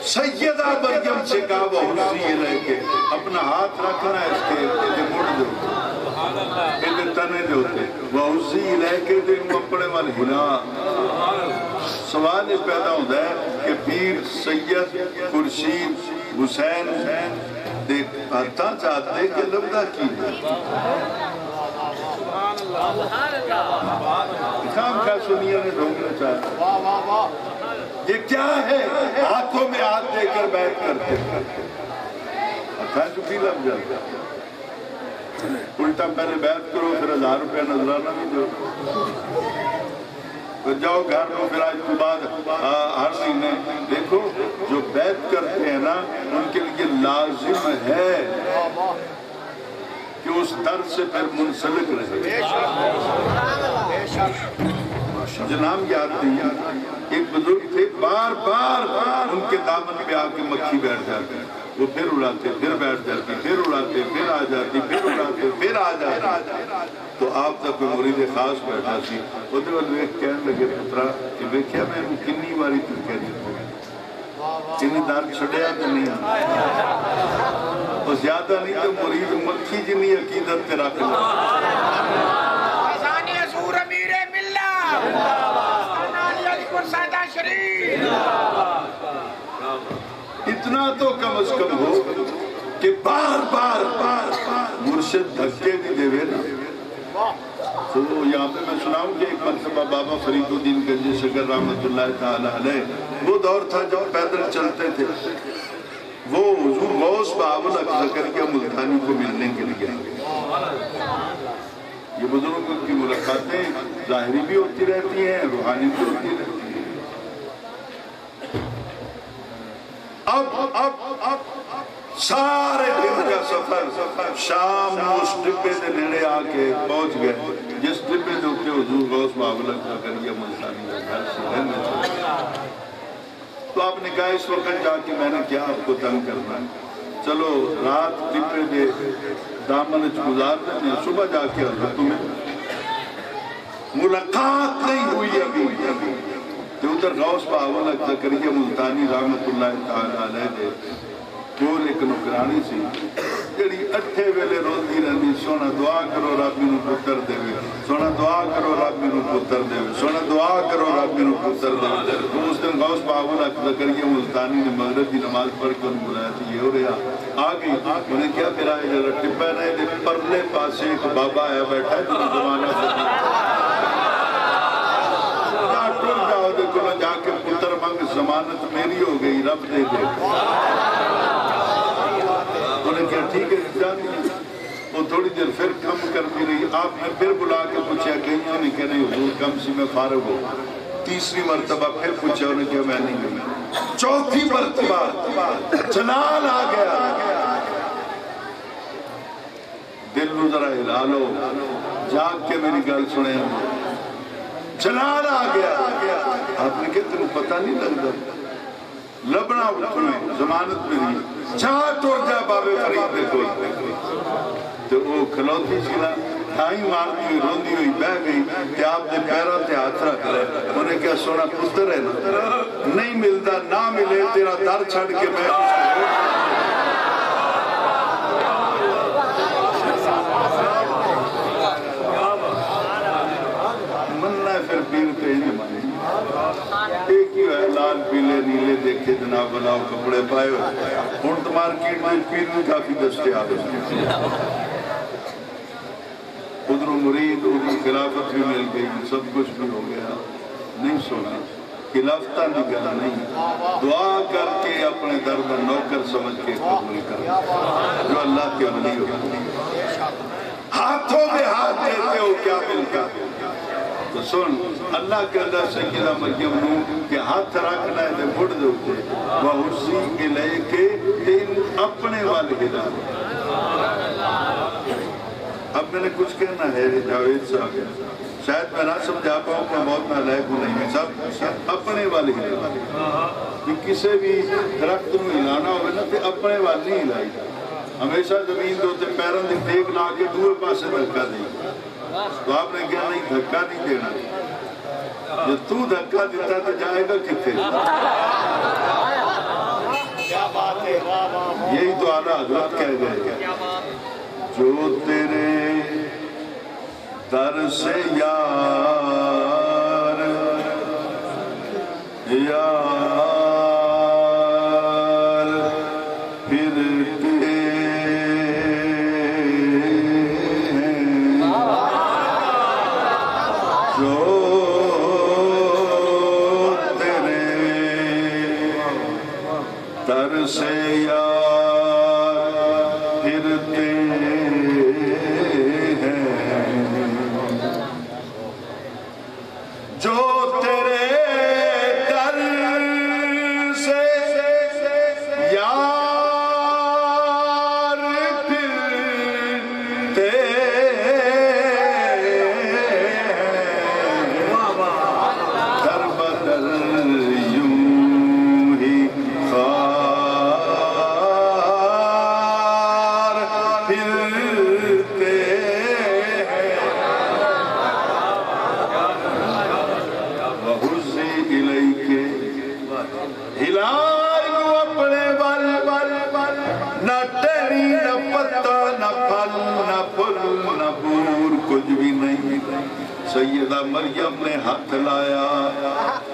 [SPEAKER 1] سیدہ مریم سے کہا وہ حسنی لے کے اپنا ہاتھ رکھنا ہے اس کے ادھے مڑ دو ادھے تنے دے ہوتے وہ حسنی لے کے دے مپڑے والی ہلا سوال اس پیدا ہوتا ہے کہ پیر سید خورشید حسین دیکھ ہاتھا چاہتے کہ لبدہ کی کام کا سنیا نے ڈھونگنا چاہتا یہ کیا ہے ہاتھوں میں ہاتھ دے کر بیٹھ کرتے اچھا چکی لگ جاتا الٹا پہلے بیعت کرو پھر 1000 روپے نظرانہ بھی دو تو جاؤ گھر میں پھر آج کے بعد ہر مہینے دیکھو جو بیعت کرتے ہیں نا ان کے لیے لازم ہے کہ اس در سے پھر منسلک رہے جناب یاد نہیں ایک بزرگ تھے بار بار ان کے دامن پہ آ کے مکھی بیٹھ جاتے وہ پھر اڑاتے پھر بیٹھ جاتی پھر اڑاتے پھر آ جاتی پھر اڑاتے پھر آ جاتی تو آپ تک کوئی مرید خاص بیٹھا سی وہ کہنے لگے پترا کہ دیکھیا میں کنی باری تو کہہ دیتا انہیں دار چھڑیا تو نہیں اور زیادہ نہیں تو مرید مکھی جنی عقیدت تے رکھ لو
[SPEAKER 3] فیضان حضور امیر ملت آستانہ علی علی پور سادہ شریف
[SPEAKER 1] اتنا تو کم از کم ہو کہ بار بار مرشد دھکے بھی دے وے نا. تو یہاں پہ میں سناؤں کہ ایک مرتبہ بابا فرید الدین گنجی شکر رحمت اللہ تعالیٰ علیہ وہ دور تھا جب پیدل چلتے تھے. وہ حضور غوث بہاول زکریا ملتانی کو ملنے کے لیے آئے. یہ بزرگوں کی ملاقاتیں ظاہری بھی ہوتی رہتی ہیں روحانی بھی ہوتی رہتی ہیں. اب سارے دن کا سفر شام اس ڈبے دے نیڑے آ کے پہنچ گئے جس ڈبے دے ہوتے حضور غوث بہاول زکریا ملتانی کا گھر سے رہنے چلے. تو آپ نے کہا اس وقت جا کے میں نے کیا آپ کو تنگ کرنا ہے, چلو رات ڈبے دے دامن گزار دیں, صبح جا کے حضرت تمہیں ملاقات نہیں ہوئی ابھی. تو ادھر غوث بہاول زکریا ملتانی رحمت اللہ تعالیٰ علیہ دے کول ایک نوکرانی سی جڑی اٹھے ویلے روندی رہندی سونا دعا کرو رب مینوں پتر دے, سونا دعا کرو رب مینوں پتر دے, سونا دعا کرو رب مینوں پتر دے. تو اس دن غوث بہاول زکریا ملتانی نے مغرب کی نماز پڑھ کر بلایا تھی یہ ہو رہا آ گئی. انہیں کیا میرا یہ ٹپا ہے دے پرلے پاسے ایک بابا ہے بیٹھا ہے جو زمانہ سے جا کے پتر منگ ضمانت میری ہو گئی رب دے دے. انہیں کہا ٹھیک ہے جانی. وہ تھوڑی دیر پھر کم کرتی رہی. آپ نے پھر بلا کے پوچھا کہیں انہیں کہا نہیں حضور کم سی میں فارغ ہو. تیسری مرتبہ پھر پوچھا انہیں کہا میں نہیں گئی. چوتھی مرتبہ جلال آ گیا. دل نو ذرا ہلا لو جاگ کے میری گل سنے. جلال آ گیا. آپ نے کہا تمہیں پتہ نہیں لگتا لبنا تمہیں ضمانت میری چاہ توڑ جا بابے فرید دے کوئی. تو وہ کھلوتی سی نا ٹھائی مارتی ہوئی روندی ہوئی بہ گئی کہ آپ نے پیروں تے ہاتھ رکھ لے. انہیں کیا سونا پتر ہے نا نہیں ملتا نہ ملے تیرا در چھڑ کے میں پھر پیر پہ ہی مانے. ایک ہی ہے لال پیلے نیلے دیکھے جناب بناؤ کپڑے پائے ہو. ہون تو مارکیٹ میں پیر بھی کافی دستیاب ہے. ادھر مرید ادھر خلافت بھی مل گئی سب کچھ بھی ہو گیا. نہیں سونا خلافتہ نکلا نہیں. دعا کر کے اپنے در میں نوکر سمجھ کے قبول کر جو اللہ کے ولی ہو. ہاتھوں میں ہاتھ دیتے ہو کیا ملتا. تو سن اللہ کے اللہ سیدہ مریم نو کہ ہاتھ رکھنا ہے مڑ دوتے وَحُسِّي إِلَيْكَ تین اپنے والے ہدایت. اب میں نے کچھ کہنا ہے جاوید صاحب شاید میں نہ سمجھا پاؤں کہ بہت نالائق ہوں نہیں میں سب اپنے والے ہدایت. کسی بھی درخت میں ہلانا ہوگا نا تو اپنے والے نہیں ہلائی. ہمیشہ زمین دوتے پیروں دی دیکھ لا کے دوئے پاسے دھکا دیں. تو آپ نے کہا نہیں دھکا نہیں دینا. جو تو دھکا دیتا تو جائے گا کتے. یہی تو اعلیٰ حضرت کہہ گئے جو تیرے در سے یار یار پھرتے سے یار پھرتے ہیں سیدہ مریم نے ہاتھ لایا،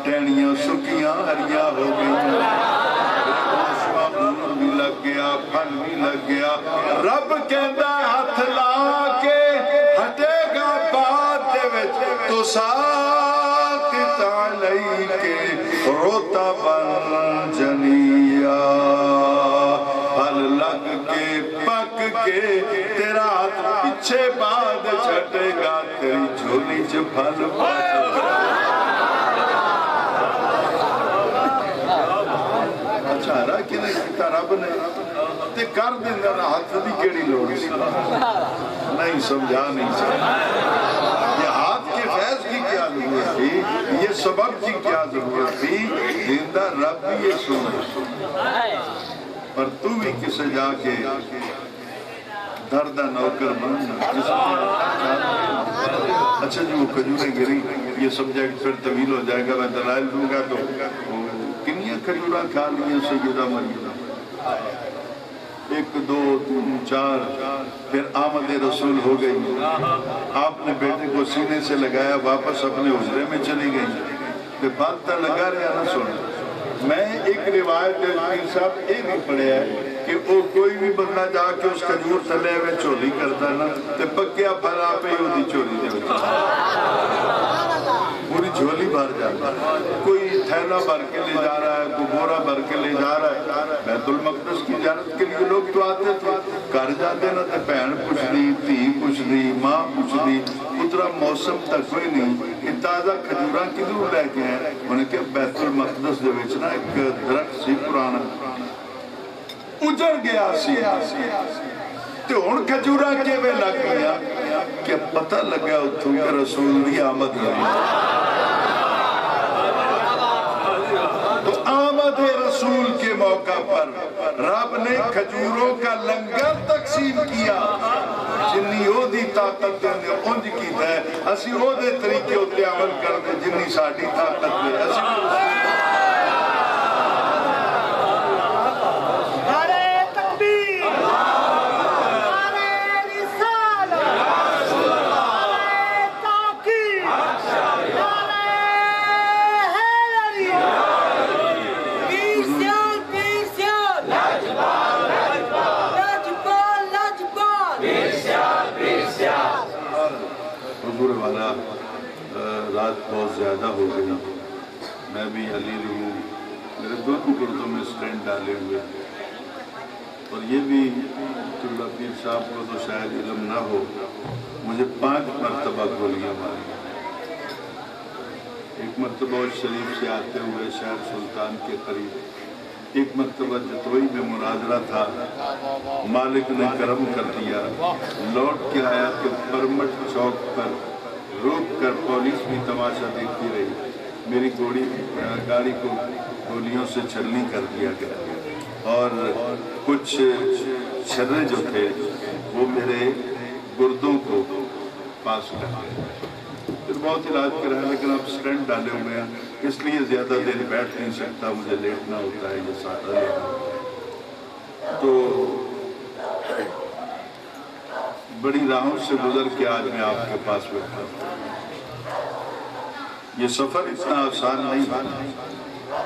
[SPEAKER 1] ٹہنیاں سکیاں ہریاں ہو گئی، خون بھی لگ گیا، پھل بھی لگ گیا۔ رب کہندا ہاتھ لا کے ہٹے گا بعد دے وچ تو ساقط علیکے رطبا جنیا، پھل لگ کے پک کے تیرا ہاتھ پیچھے بعد چھٹے گا، تیری جھولی چ پھل اچھا رہا کہ نہیں کیتا رب نے تے کر دینا نا، ہاتھ دی کیڑی لوڑ سی؟ نہیں سمجھا نہیں سمجھا۔ یہ ہاتھ کے فیض کی کیا ضرورت تھی، یہ سبب کی کیا ضرورت تھی؟ زندہ رب بھی یہ سنے، پر تو بھی کسے جا کے دردہ نوکر بن۔ اچھا جو وہ کھجوریں گری، یہ سبجیکٹ پھر طویل ہو جائے گا، میں دلائل دوں گا تو کنیاں کھجوراں کھا لیاں سیدہ مریم، 1 2 3 4، پھر آمد رسول ہو گئی، آپ نے بیٹے کو سینے سے لگایا، واپس اپنے حجرے میں چلی گئی، پھر بات تا لگا رہا نہ سونا۔ میں ایک روایت پیر صاحب یہ بھی پڑھیا ہے کہ وہ کوئی بھی بندہ جا کے اس کھجور تھلے میں چولی کرتا نا تے پکیا پھل آپ ہی وہ چولی دے پوری جھولی بھر جاتا، کوئی تھیلا بھر کے لے جا رہا ہے، کوئی بورا بھر کے لے جا رہا ہے۔ بیت المقدس کی زیارت کے لیے لوگ تو آتے تھے، گھر جاتے نا تے بہن پوچھ دی، دھی پوچھ دی، ماں پوچھ دی، اترا موسم تک کوئی نہیں کہ تازہ کھجوراں کدھر لے کے ہیں؟ انہیں کہ بیت المقدس دے وچ نا ایک درخت سی پرانا اجڑ گیا سی، تے ہن کھجوراں کیویں لگ گیا کہ پتہ لگا اتھوں کہ رسول دی آمد ہوئی۔ تو آمد رسول کے موقع پر رب نے کھجوروں کا لنگر تقسیم کیا، جنی او دی طاقت نے انج کیتا ہے، اسی او دے طریقے اتے عمل کرتے جنی ساڈی طاقت نے۔ رات بہت زیادہ ہو گئی، میں بھی علی ہوں، میرے دونوں گردوں میں سٹینڈ ڈالے ہوئے، اور یہ بھی عبداللہ پیر صاحب کو تو شاید علم نہ ہو، مجھے 5 مرتبہ گولیاں ماری۔ ایک مرتبہ شریف سے آتے ہوئے شہر سلطان کے قریب، ایک مرتبہ جتوئی میں مناظرہ تھا، مالک نے کرم کر دیا، لوٹ کے آیا کہ پرمٹ چوک پر روک کر پولیس بھی تماشا دیکھتی رہی، میری گاڑی کو گولیوں سے چھلنی کر دیا گیا، اور کچھ چھرے جو تھے وہ میرے گردوں کو پاس کر گئے۔ پھر بہت علاج کرا ہے، لیکن اب سٹینڈ ڈالے ہوئے ہیں، اس لیے زیادہ دیر بیٹھ نہیں سکتا، مجھے لیٹنا ہوتا ہے، یہ سارا لیٹنا۔ تو بڑی راہوں سے گزر کے آج میں آپ کے پاس بیٹھا ہوں۔ یہ سفر اتنا آسان نہیں ہے۔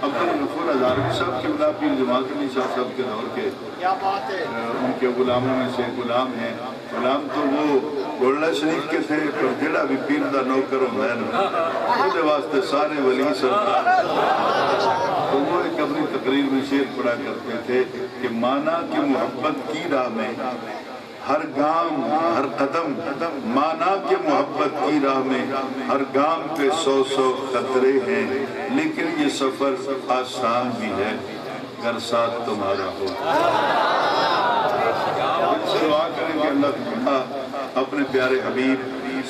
[SPEAKER 1] عبد الغفور ہزاروی صاحب کے غلام پیر جماعت علی شاہ صاحب کے دور کے ان کے غلاموں میں سے غلام ہیں، غلام تو وہ گولڈا شریف کے تھے، پر جڑا بھی پیر دا نوکر ہوتا ہے نا وہ واسطے سارے ولی سرکار، تو وہ ایک اپنی تقریر میں شعر پڑھا کرتے تھے کہ مانا کہ محبت کی راہ میں ہر گام ہر قدم، مانا کہ محبت کی راہ میں ہر گام پہ 100 خطرے ہیں، لیکن یہ سفر آسان بھی ہے اگر ساتھ تمہارا ہو۔ دعا کریں کہ اللہ تعالیٰ اپنے پیارے حبیب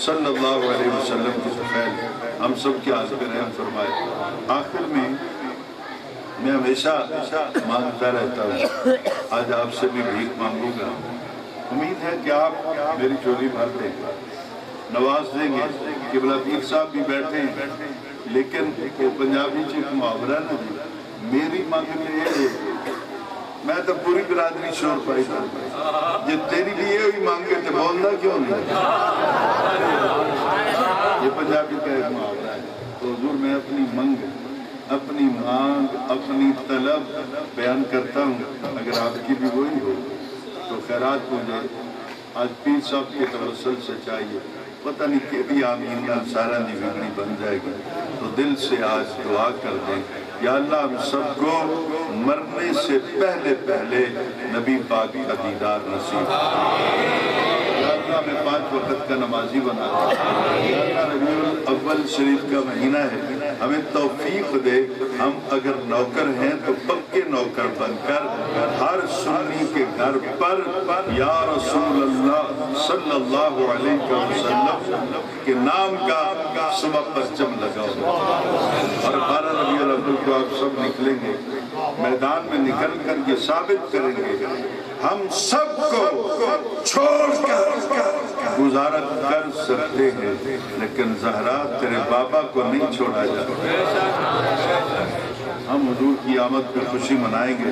[SPEAKER 1] صلی اللہ علیہ وسلم کی فضل ہم سب کے حاضر رحم فرمائے۔ آخر میں ہمیشہ مانگتا رہتا ہوں، آج آپ سے بھی بھیک مانگوں گا، امید ہے کہ آپ میری چولی بھر دیں گے، نواز دیں گے۔ قبلہ پیر صاحب بھی بیٹھے ہیں، لیکن وہ پنجابی چیک محاورہ نا جی، میری مانگنے ہے، میں تو پوری برادری شور پائی تھا، جب تیری لیے ہوئی مانگے تو بولنا کیوں نہیں؟ مانگ اپنی طلب بیان کرتا ہوں، اگر آپ کی بھی وہی ہو تو خیرات مجھے آج پیر صاحب کے توسل سے چاہیے، پتہ نہیں کہ بھی آمین سارا نگرانی بن جائے گی، تو دل سے آج دعا کر دیں یا اللہ ہم سب کو مرنے سے پہلے پہلے نبی پاک کا دیدار نصیب، یا اللہ ہمیں 5 وقت کا نمازی بنا دے، یا اللہ ربیع الاول شریف کا مہینہ ہے، ہمیں توفیق دے، ہم اگر نوکر ہیں تو پکے نوکر بن کر ہر سنی کے گھر پر یا رسول اللہ صلی اللہ علیہ وسلم کے نام کا صبح پرچم لگاؤ، اور 12 ربیع الاول کو آپ سب نکلیں گے، میدان میں نکل کر یہ ثابت کریں گے ہم سب کو چھوڑ کر گزارا کر سکتے ہیں، لیکن زہرا تیرے بابا کو نہیں چھوڑا جاتا۔ ہم حضور کی آمد پہ خوشی منائیں گے،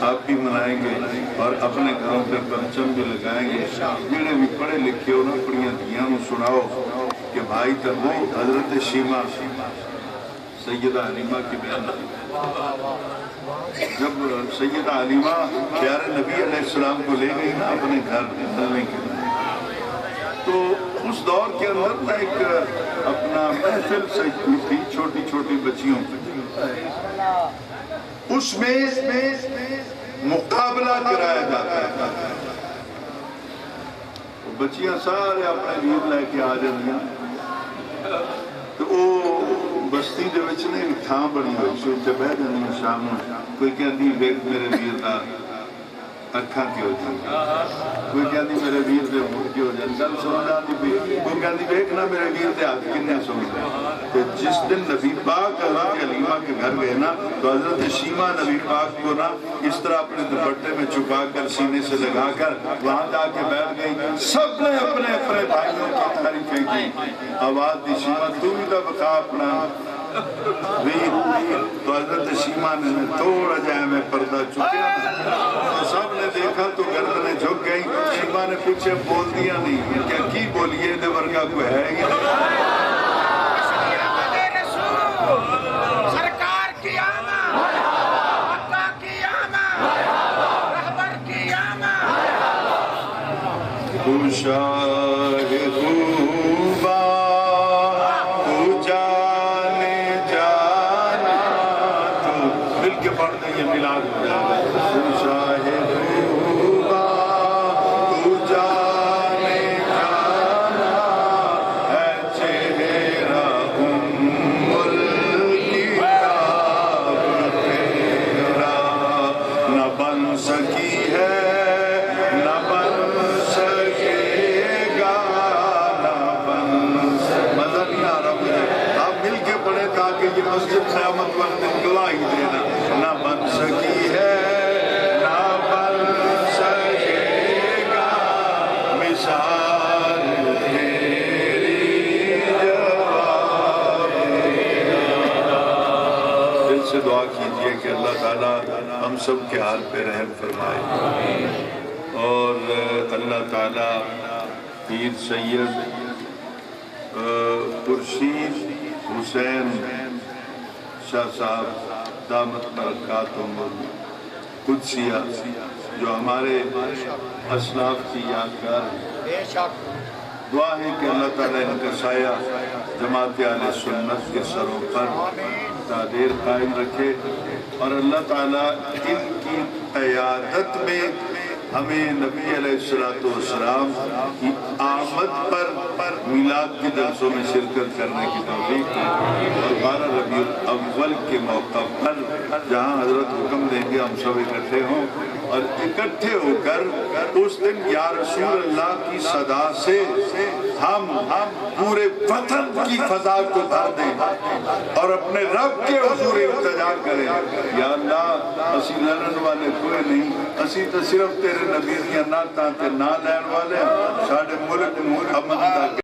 [SPEAKER 1] آپ بھی منائیں گے، اور اپنے گھروں پہ پرچم بھی لگائیں گے۔ جنہیں بھی پڑھے لکھے ہو نہ پڑھیاں دیاں سناؤ کہ بھائی تب وہ حضرت شیمہ سیدہ حلیمہ کی بیان تھی، جب سیدہ حلیمہ پیارے نبی علیہ السلام کو لے گئی نا اپنے گھر ملنے کے لیے، تو اس دور کے اندر نا ایک اپنا محفل سے تھی چھوٹی چھوٹی بچیوں کی، اس میں مقابلہ کرایا جاتا ہے، بچیاں سارے اپنے ویر لے کے آ جاندیاں، تو وہ بستی دے وچ نے تھاں بنی ہوئی سی تے بہ جاندیاں شام نوں، کوئی کہندی ویکھ میرے ویر دا اکھاں کی ہو جائیں، کوئی کہندی میرے ویر دے منہ کی ہو جائیں، گل سمجھ آتی پئی، کوئی کہندی ویکھنا میرے ویر دے ہاتھ کنے سمجھ، تو جس دن نبی پاک حضرت حلیمہ کے گھر گئے نا تو حضرت شیمہ نبی پاک کو نا اس طرح اپنے دوپٹے میں چھپا کر سینے سے لگا کر وہاں جا کے بیٹھ گئی، سب نے اپنے اپنے بھائیوں کی تعریفیں کی، آواز دی شیمہ تو بھی تو بقا اپنا ویر، تو حضرت شیمہ نے تھوڑا جائے میں پردہ چکیا تو سب نے دیکھا تو گردنیں جھک گئی، شیمہ نے پوچھے بول دیا نہیں، کیا کی بولیے دے ورگا کوئی ہے گی
[SPEAKER 3] سرکار کی آمد، آقا کی آمد، رہبر کی آمد،
[SPEAKER 1] تو شاہ خوبا تو جانے جانا، تو مل کے پڑھ دیں یہ ملاد ہو جائے، تو شاہ خوبا تو جانے جانا ہے چہرہ بن سکی ہے نہ بن سکے گا، نہ بن مزہ نہیں آ رہا مجھے، آپ مل کے پڑھیں تاکہ یہ مسجد قیامت وقت گواہی دینا، نہ بن سکی ہے نہ بن سکے گا مثال تیری جواب، دل سے دعا کیجئے کہ اللہ تعالیٰ ہم سب کے حال پہ رحم فرمائے، اور اللہ تعالیٰ پیر سید خورشید حسین شاہ صاحب دامت برکاتہم قدسیہ جو ہمارے اسلاف کی یادگار ہے،
[SPEAKER 3] بے شک
[SPEAKER 1] دعا ہے کہ اللہ تعالیٰ ان کا سایہ جماعت اہل سنت کے سروں پر تا دیر قائم رکھے، اور اللہ تعالیٰ ان کی قیادت میں ہمیں نبی علیہ السلام کی آمد پر میلاد کے جلسوں میں شرکت کرنے کی توفیق دے، اور 12 ربیع الاول کے موقع پر جہاں حضرت حکم دیں گے ہم سب اکٹھے ہوں، اور اکٹھے ہو کر اس دن یا رسول اللہ کی صدا سے ہم پورے وطن کی فضا کو بھر دیں اور اپنے رب کے حضور التجا کریں، یا اللہ اسی لڑن والے کوئی نہیں، اسی تو صرف تیرے نبی دیاں نعتاں تے نہ لین والے، ساڈے ملک نوں امن دا